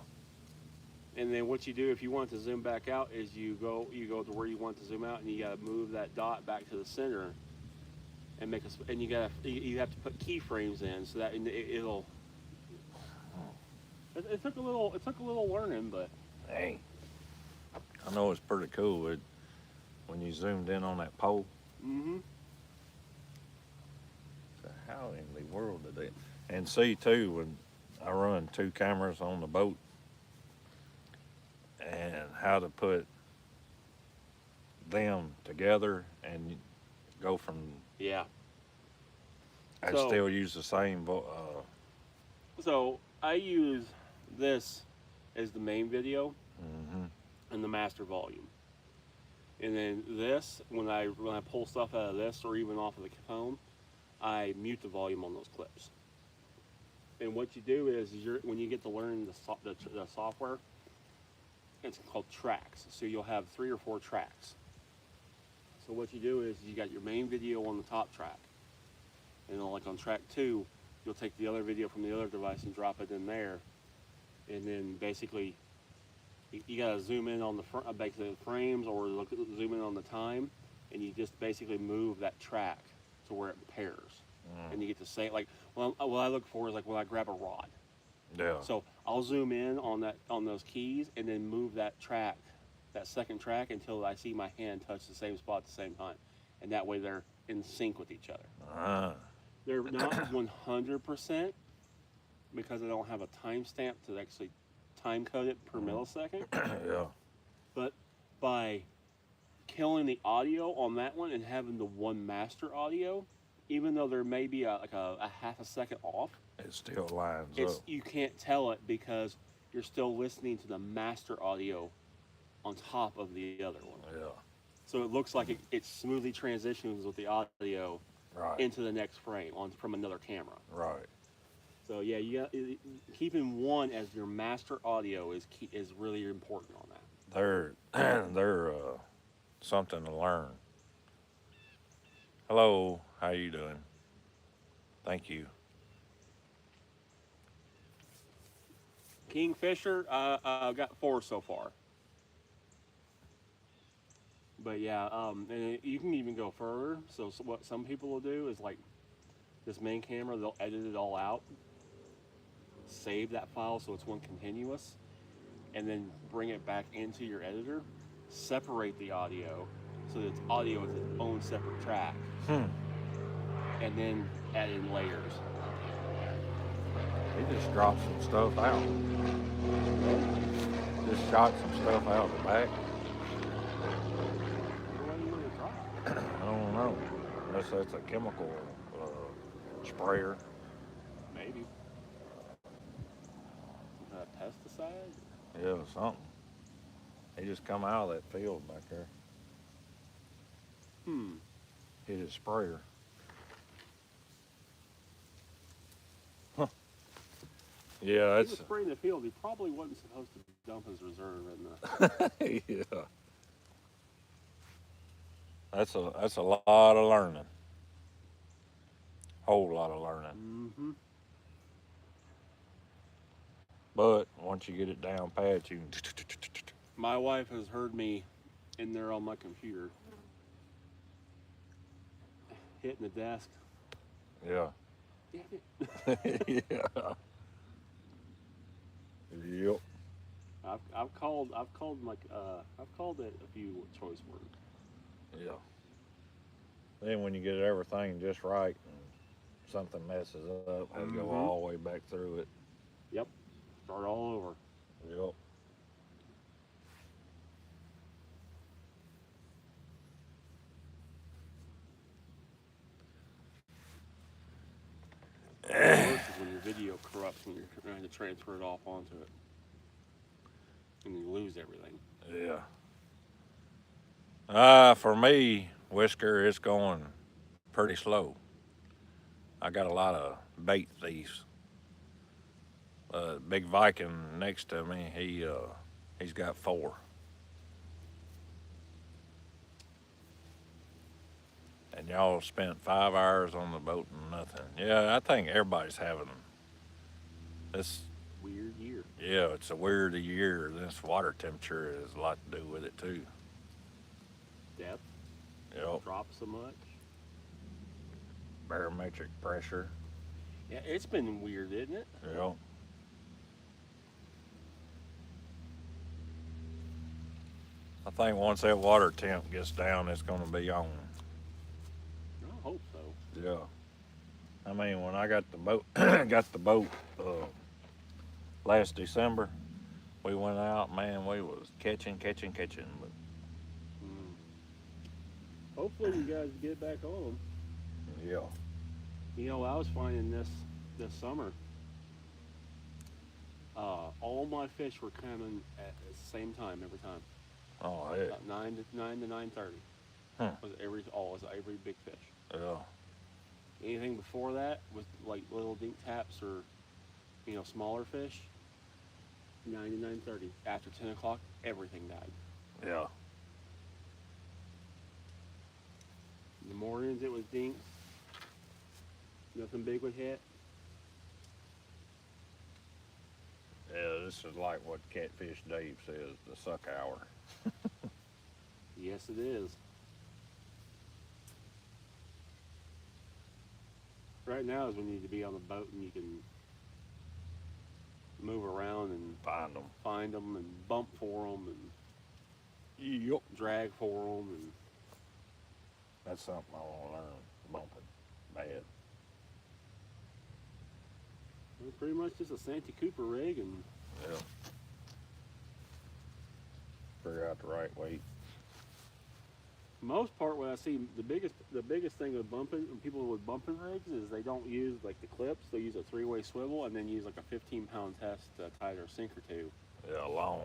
And then what you do if you want to zoom back out is you go to where you want to zoom out, and you got to move that dot back to the center, and you have to put keyframes in so that it'll. It took a little learning, but Hey, I know it's pretty cool when you zoomed in on that pole. mm-hmm. So how in the world did they? And see too, when I run 2 cameras on the boat, and how to put them together and go from. Yeah. I So- still use the same. So I use this as the main video Mm-hmm. and the master volume, and then this when I pull stuff out of this or even off of the phone, I mute the volume on those clips. And what you do is when you get to learn the software, it's called tracks. So you'll have 3 or 4 tracks. So what you do is you got your main video on the top track, and then like on track 2, you'll take the other video from the other device and drop it in there, and then basically you gotta zoom in on basically the frames, or zoom in on the time, and you just basically move that track to where it pairs, and you get to say like, well, what I look for is like when I grab a rod. Yeah. So I'll zoom in on those keys, and then move that second track until I see my hand touch the same spot at the same time, and that way they're in sync with each other. Ah. They're not 100% because I don't have a timestamp to actually time code it per millisecond. Yeah. But by killing the audio on that one and having the one master audio, even though there may be a half a second off, It still lines up. you can't tell it because you're still listening to the master audio on top of the other one. Yeah. So it looks like it smoothly transitions with the audio Right. into the next frame from another camera. Right. So yeah, keeping one as your master audio is really important on that. They're something to learn. Hello, how you doing? Thank you. Kingfisher, I've got 4 so far. But yeah, and you can even go further. So what some people will do is like this main camera, they'll edit it all out, save that file so it's one continuous, and then bring it back into your editor, separate the audio so that it's audio is its own separate track, and then add in layers. He just dropped some stuff out. Just shot some stuff out the back. I don't know. Unless that's a chemical sprayer. Maybe. Pesticide? Yeah, something. He just come out of that field back there. Hit his sprayer. Huh. Yeah, that's. He was spraying the field. He probably wasn't supposed to dump his reserve in the. Yeah. That's a lot of learning. Whole lot of learning. Mm-hmm. But once you get it down pat, you can. My wife has heard me in there on my computer hitting the desk. Yeah. Damn it. Yeah. Yep. I've called it a few choice words. Yeah. Then when you get everything just right and something messes up, had to go all the way back through it. Yep. Start all over. Yep. The worst is when your video corrupts when you're trying to transfer it off onto it. And you lose everything. Yeah. For me, Whisker, it's going pretty slow. I got a lot of bait thieves. Big Viking next to me, he's got 4. And y'all spent 5 hours on the boat and nothing. Yeah, I think everybody's having this weird year. Yeah, it's a weird year. This water temperature has a lot to do with it too. Depth. Yep. Dropped so much. Barometric pressure. Yeah, it's been weird, isn't it? Yep. I think once that water temp gets down, it's going to be on. I hope so. Yeah. I mean, when I got the boat, last December, we went out. Man, we was catching. But hopefully, you guys get back on them. Yeah. You know, I was finding this summer. All my fish were coming at the same time every time. Oh, yeah. About 9 to 9:30. Was every big fish. Yeah. Anything before that was like little dink taps or, smaller fish. 9 to 9:30. After 10 o'clock, everything died. Yeah. In the mornings it was dinks. Nothing big would hit. Yeah, this is like what Catfish Dave says, the suck hour. Yes, it is. Right now is when you need to be on the boat and you can move around and find them and bump for them and drag for them. And that's something I want to learn, bumping bad. Well, pretty much just a Santee Cooper rig and figure out the right weight. Most part, what I see the biggest thing with bumping, people with bumping rigs, is they don't use like the clips. They use a 3-way swivel and then use like a 15-pound test to tie their sinker to. Yeah, long.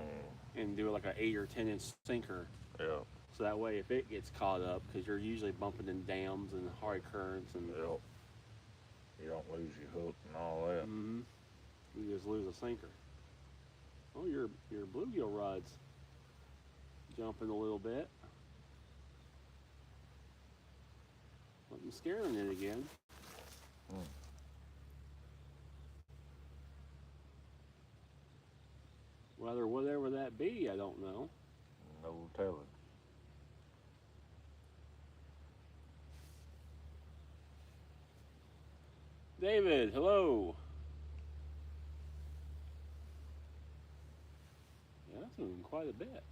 And do like an 8 or 10-inch sinker. Yeah. So that way, if it gets caught up, because you're usually bumping in dams and high currents and. Yep. You don't lose your hook and all that. Mm-hmm. You just lose a sinker. Oh, your bluegill rod's jumping a little bit. I'm scaring it again. Whether whatever that be, I don't know. No telling. David, hello. Yeah, that's moving quite a bit.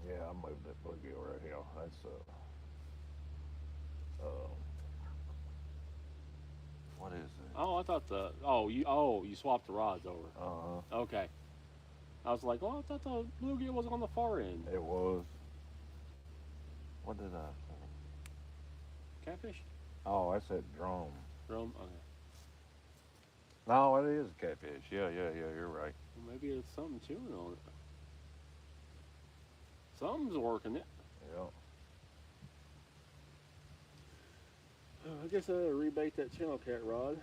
Yeah, I moved that bluegill right here. That's what is it? Oh, I thought you swapped the rods over. Okay. I was like, oh, I thought the bluegill was on the far end. It was. What did I say? Catfish? Oh, I said drum. Drum? Okay. No, it is a catfish. Yeah, you're right. Well, maybe it's something chewing on it. Something's working it. Yeah. I guess I ought to rebait that channel cat rod.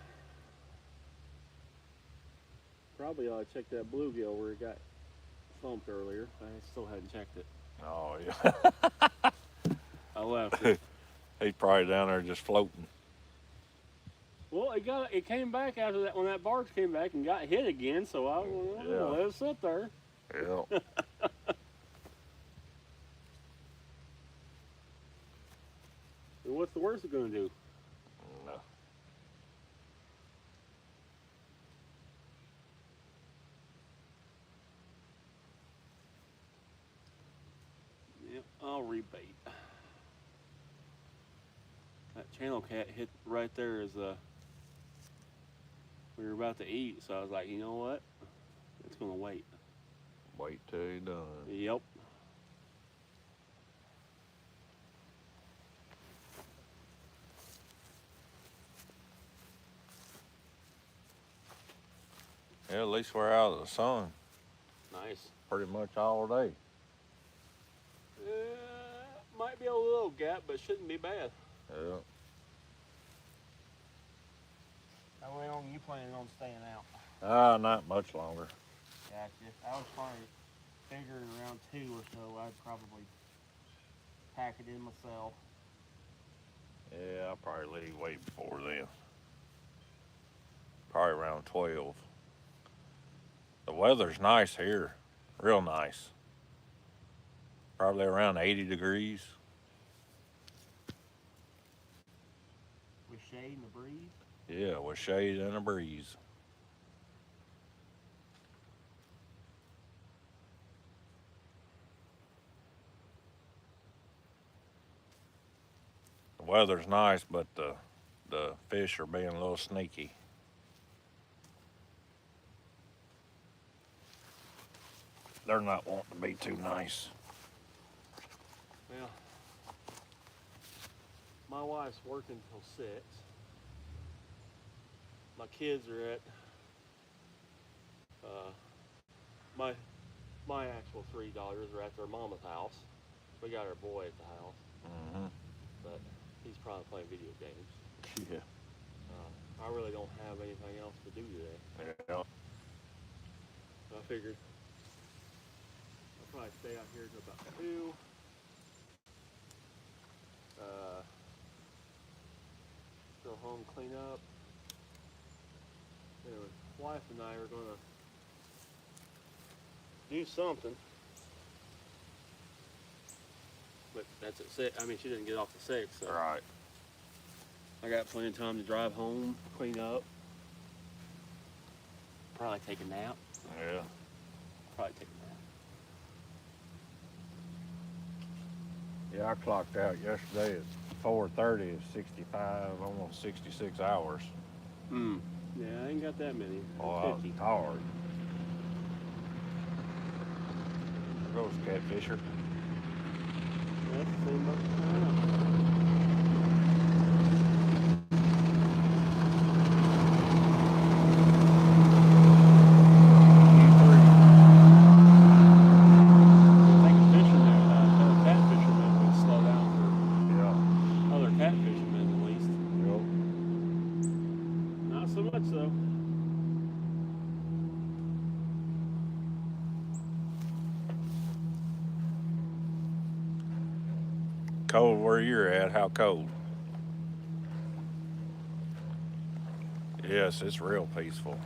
Probably ought to check that bluegill where it got thumped earlier. I still hadn't checked it. Oh, yeah. I left it. He's probably down there just floating. Well, it came back after that when that barge came back and got hit again. So I let it sit there. Yeah. What's the worst it's going to do? No. Yep, I'll rebait. That channel cat hit right there as we were about to eat. So I was like, you know what? It's going to wait. Wait till you're done. Yep. Yeah, at least we're out of the sun Nice. pretty much all day. Might be a little gap, but shouldn't be bad. Yeah. How long are you planning on staying out? Not much longer. Gotcha. I was figuring around 2 or so, I'd probably pack it in myself. Yeah, I'll probably leave way before then. Probably around 12. The weather's nice here. Real nice. Probably around 80 degrees. With shade and a breeze? Yeah, with shade and a breeze. The weather's nice, but the fish are being a little sneaky. They're not wanting to be too nice. Well, my wife's working till 6. My kids are at my actual 3 daughters are at their mama's house. We got our boy at the house, Mm-hmm. but he's probably playing video games. Yeah. I really don't have anything else to do today. Yeah. I figured I'll probably stay out here till about 2. Go home, clean up. Anyway, wife and I are gonna do something. But that's at 6. I mean, she didn't get off at 6. So Right. I got plenty of time to drive home, clean up. Probably take a nap. Yeah. Probably take a nap. Yeah, I clocked out yesterday at 4:30 at 65, almost 66 hours. Yeah, I ain't got that many. Oh, I was 50. tired. There goes Catfisher. That's the same boat. Cold where you're at? How cold? Yes, it's real peaceful.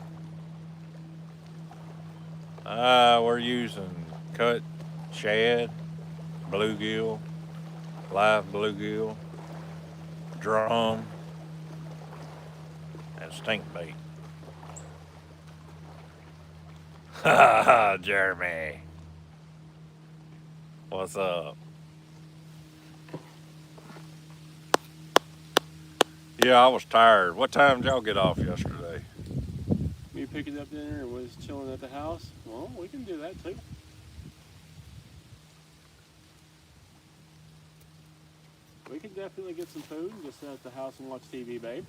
We're using cut shad, bluegill, live bluegill, drum, and stink bait. Jeremy, what's up? Yeah, I was tired. What time did y'all get off yesterday? Me picking up dinner and was chilling at the house. Well, we can do that too. We can definitely get some food and just sit at the house and watch TV, babe.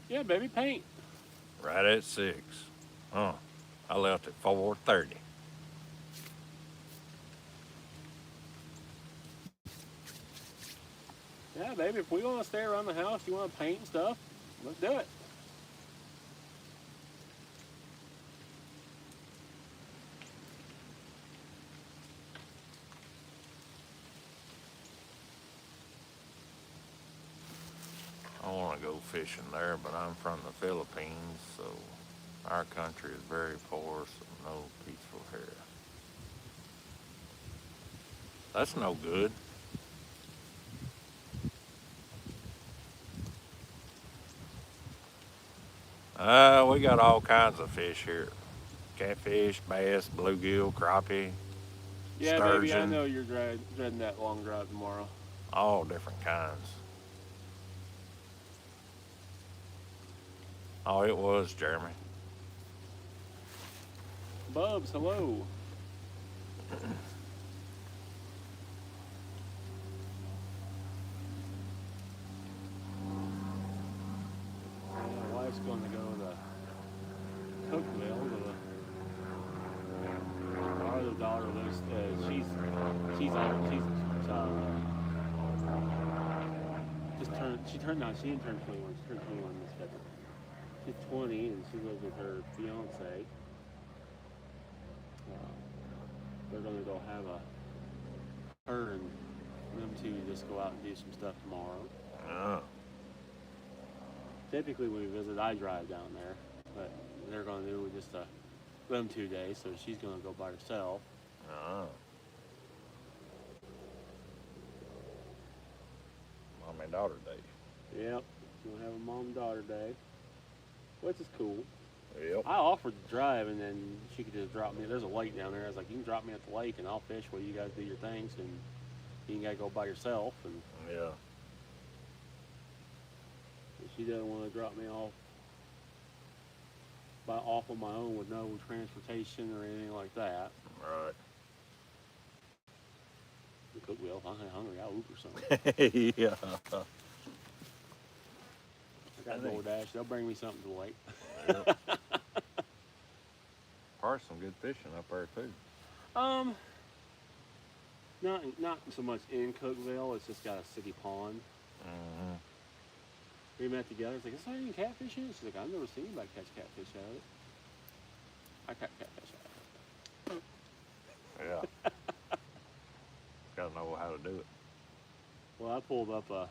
Yeah, baby, paint. Right at 6. Oh, I left at 4:30. Yeah, baby, if we want to stay around the house, you want to paint and stuff, let's do it. I want to go fishing there, but I'm from the Philippines, so our country is very poor, so no peaceful here. That's no good. We got all kinds of fish here. Catfish, bass, bluegill, crappie, Yeah, baby, I sturgeon, know you're dreading that long drive tomorrow. all different kinds. Oh, it was, Jeremy. Bubs, hello. My wife's going to go to Cookville. Our other daughter lives. She's just turned. She turned. No, she didn't turn 21. She turned 21 this February. She's 20 and she lives with her fiance. They're going to go have her and them two just go out and do some stuff tomorrow. Oh. Typically when we visit, I drive down there, but they're going to do just them 2 days, so she's going to go by herself. Oh. Mom and daughter day. Yep, she's going to have a mom-daughter day, which is cool. Yep. I offered to drive, and then she could just drop me. There's a lake down there. I was like, you can drop me at the lake, and I'll fish while you guys do your things, and you got to go by yourself. And Yeah. she doesn't want to drop me off on my own with no transportation or anything like that. Right. Well, if I'm hungry, I'll Uber something. Yeah. I got DoorDash. They'll bring me something to the lake. Yep. Probably some good fishing up there too. Not so much in Cookville. It's just got a city pond. Mm-hmm. We met together. It's like, is there any catfish in it? She's like, I've never seen anybody catch catfish out of it. I catch catfish out of it. Yeah. Gotta know how to do it. Well, I pulled up a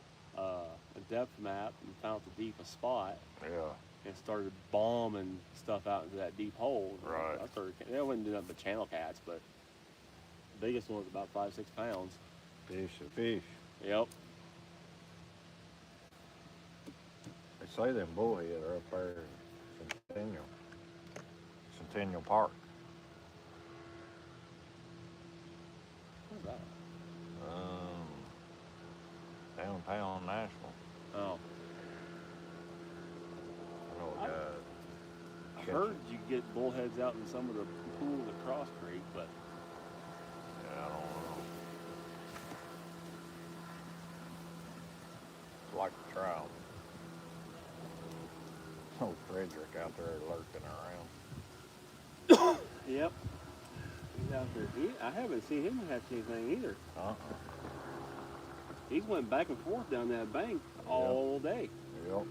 depth map and found the deepest spot. Yeah. And started bombing stuff out into that deep hole. Right. They wouldn't do nothing but channel cats, but the biggest one was about 5-6 pounds. Fish and fish. Yep. They say them bullhead are up there in Centennial Park. What's that? Downtown Nashville. Oh. I know a guy. I heard you get bullheads out in some of the pools across Creek, but Yeah, I don't know. It's like a trout. Oh, Frederick out there lurking around. yep. He's out there. I haven't seen him catch anything either. He's went back and forth down that bank all day. Yep.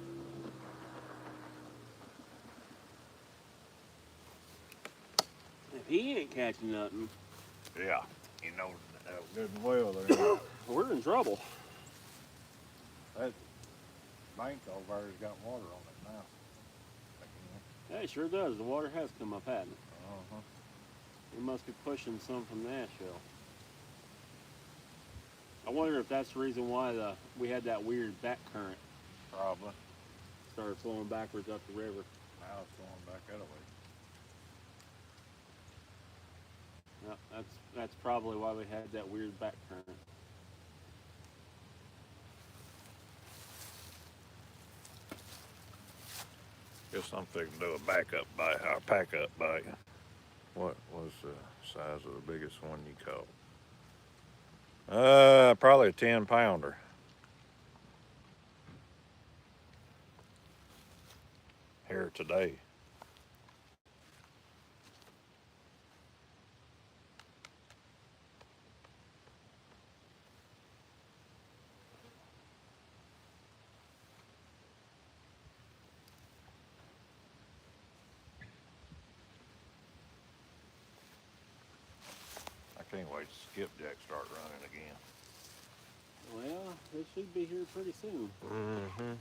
If he ain't catching nothing, Yeah. You know good and well there. we're in trouble. That bank over there's got water on it now. Yeah, it sure does. The water has come up, hasn't it? Uh-huh. It must be pushing some from Nashville. I wonder if that's the reason why we had that weird back current. Probably. Started flowing backwards up the river. Now it's flowing back that way. Yep, that's probably why we had that weird back current. Guess I'm fixing to do a backup bite, or pack up bite. What was the size of the biggest one you caught? Probably a 10-pounder. Here today. I can't wait to skipjack start running again. Well, they should be here pretty soon. Mm-hmm.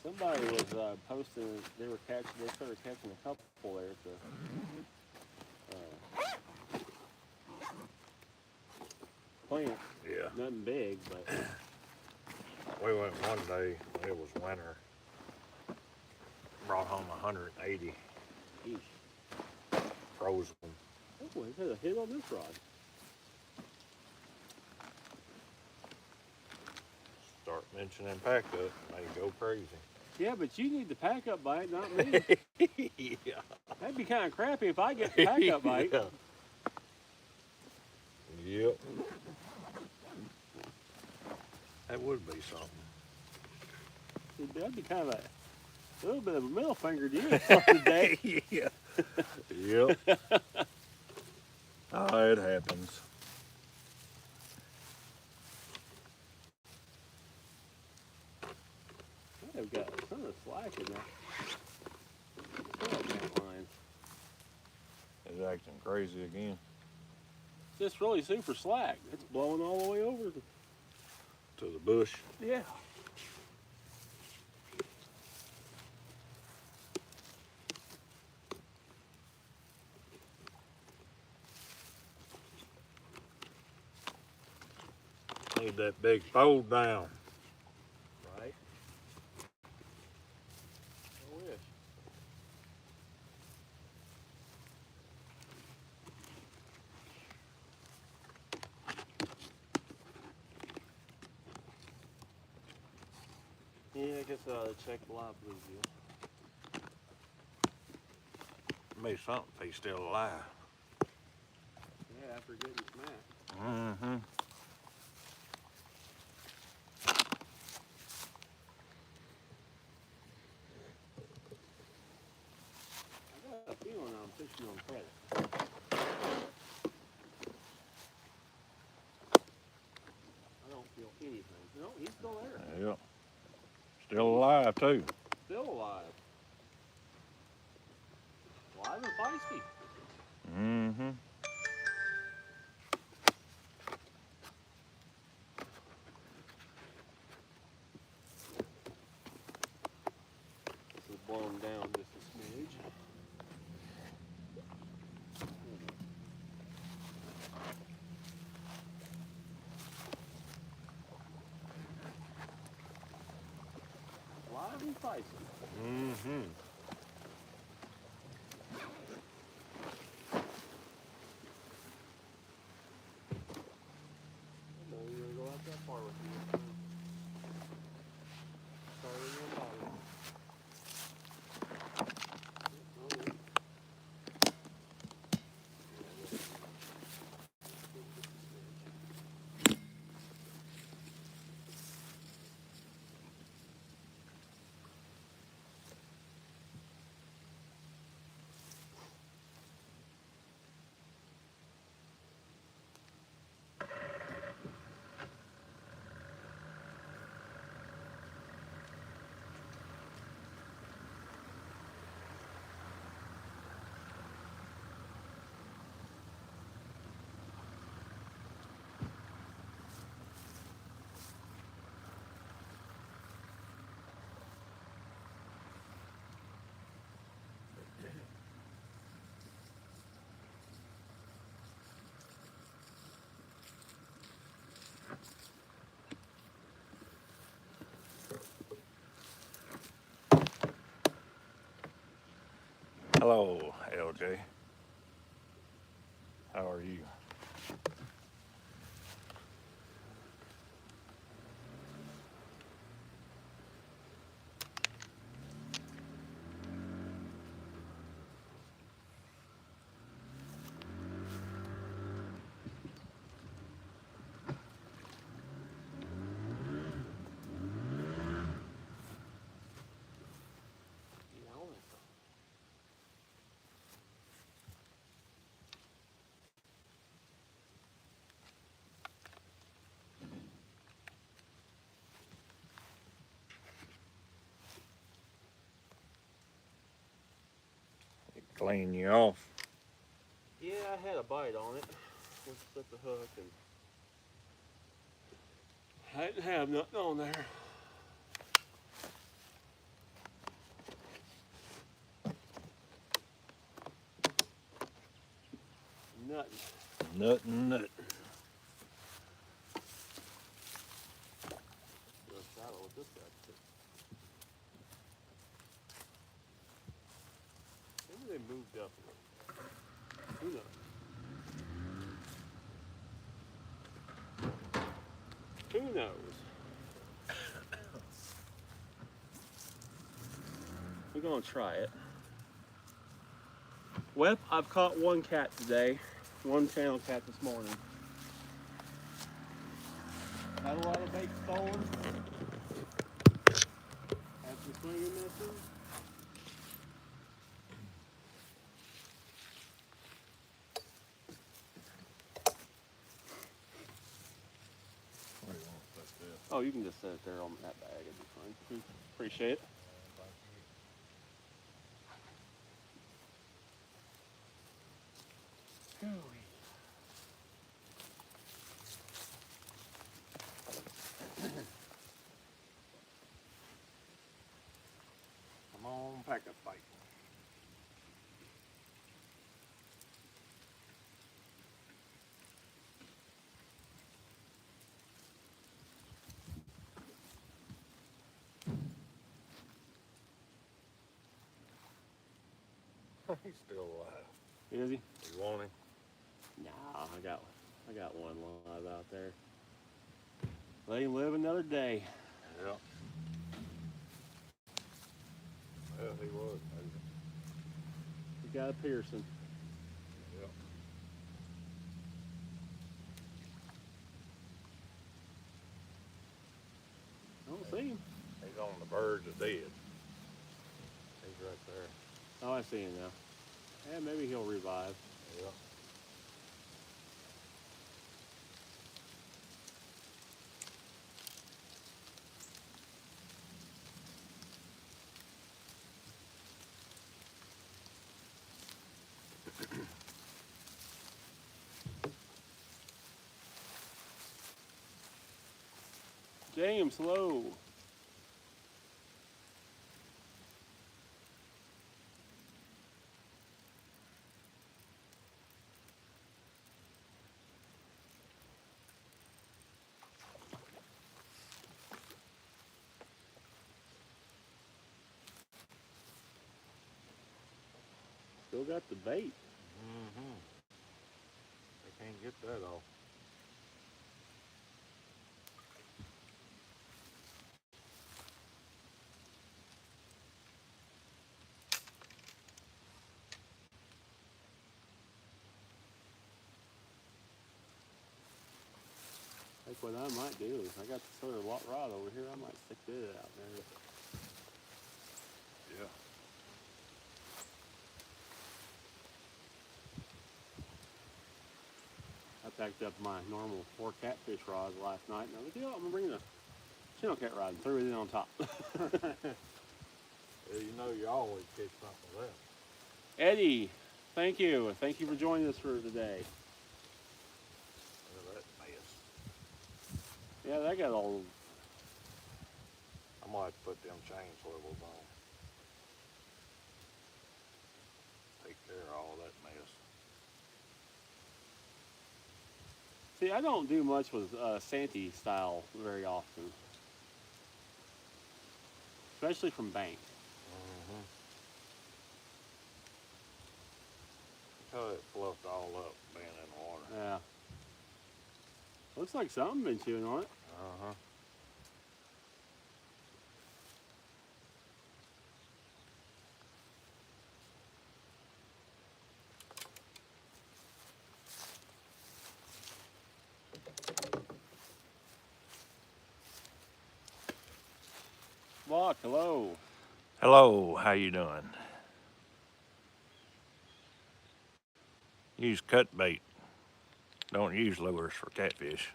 Somebody was posting. They started catching a couple there at the plant. Yeah. Nothing big, but We went one day, it was winter. Brought home 180 Eesh. frozen. Oh, it had a hit on this rod. Start mentioning pack up, they go crazy. Yeah, but you need the pack up bite, not me. Yeah. That'd be kind of crappy if I get the pack up bite. Yeah. Yep. That would be something. That'd be kind of a little bit of a middle finger to you today. Yeah. Yep. Oh, it happens. I've got a ton of slack in that line. It's acting crazy again. It's just really super slack. It's blowing all the way over. To the bush. Yeah. Need that big fold down. Right. I wish. Yeah, I guess I ought to check the live bluegill. Maybe something if he's still alive. Yeah, after getting smacked. Mm-hmm. I got a feeling I'm fishing on credit. I don't feel anything. No, he's still there. Yep. Still alive too. Still alive. Alive and feisty. Mm-hmm. This is blowing down just a smidge. Alive and feisty. Mm-hmm. I know you're gonna go out that far with me. Sorry, your body. Hello, LJ. How are you? Clean you off. Yeah, I had a bite on it. Let's set the hook, and I didn't have nothing on there. Nothing. Nothing. With this guy. Maybe they moved up a little. Who knows? Who knows? We're gonna try it. Well, I've caught one cat today. One channel cat this morning. Had a lot of bait stolen. Had some swinging misses. Where do you want to put this? Oh, you can just set it there on that bag. It'd be fine. Appreciate it. Come on, pack a fight. He's still alive. Is he? You want him? Nah, I got one live out there. Let him live another day. Yeah. Well, he was. We got a Pearson. Yep. I don't see him. He's on the verge of dead. He's right there. Oh, I see him now. Yeah, maybe he'll revive. Yep. James, hello. Still got the bait. Mm-hmm. They can't get that off. I think what I might do is I got this other rod over here. I might stick it out there. Yeah. I packed up my normal 4 catfish rods last night, and I was like, I'm gonna bring the channel cat rod and threw it in on top. Well, you know you always catch something with that. Eddie, thank you. Thank you for joining us for today. Look at that mess. Yeah, that got old. I might have to put them chain swivels on. Take care of all that mess. See, I don't do much with Santee style very often, especially from bank. Mm-hmm. Oh, it fluffed all up being in the water. Yeah. Looks like something been chewing on it. Uh-huh. Block, hello. Hello, how you doing? Use cut bait. Don't use lures for catfish.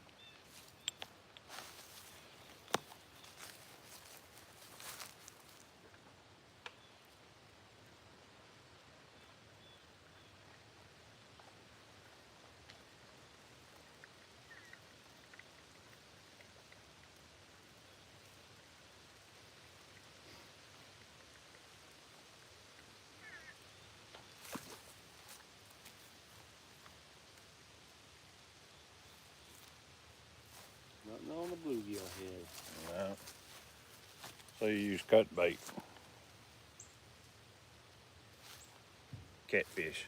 Nothing on the bluegill head. No. So you use cut bait. Catfish.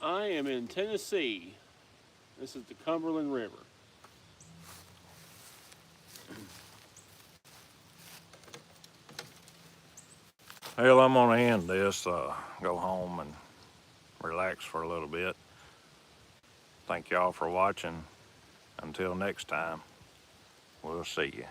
I am in Tennessee. This is the Cumberland River. Well, I'm gonna end this, go home and relax for a little bit. Thank y'all for watching. Until next time, we'll see you.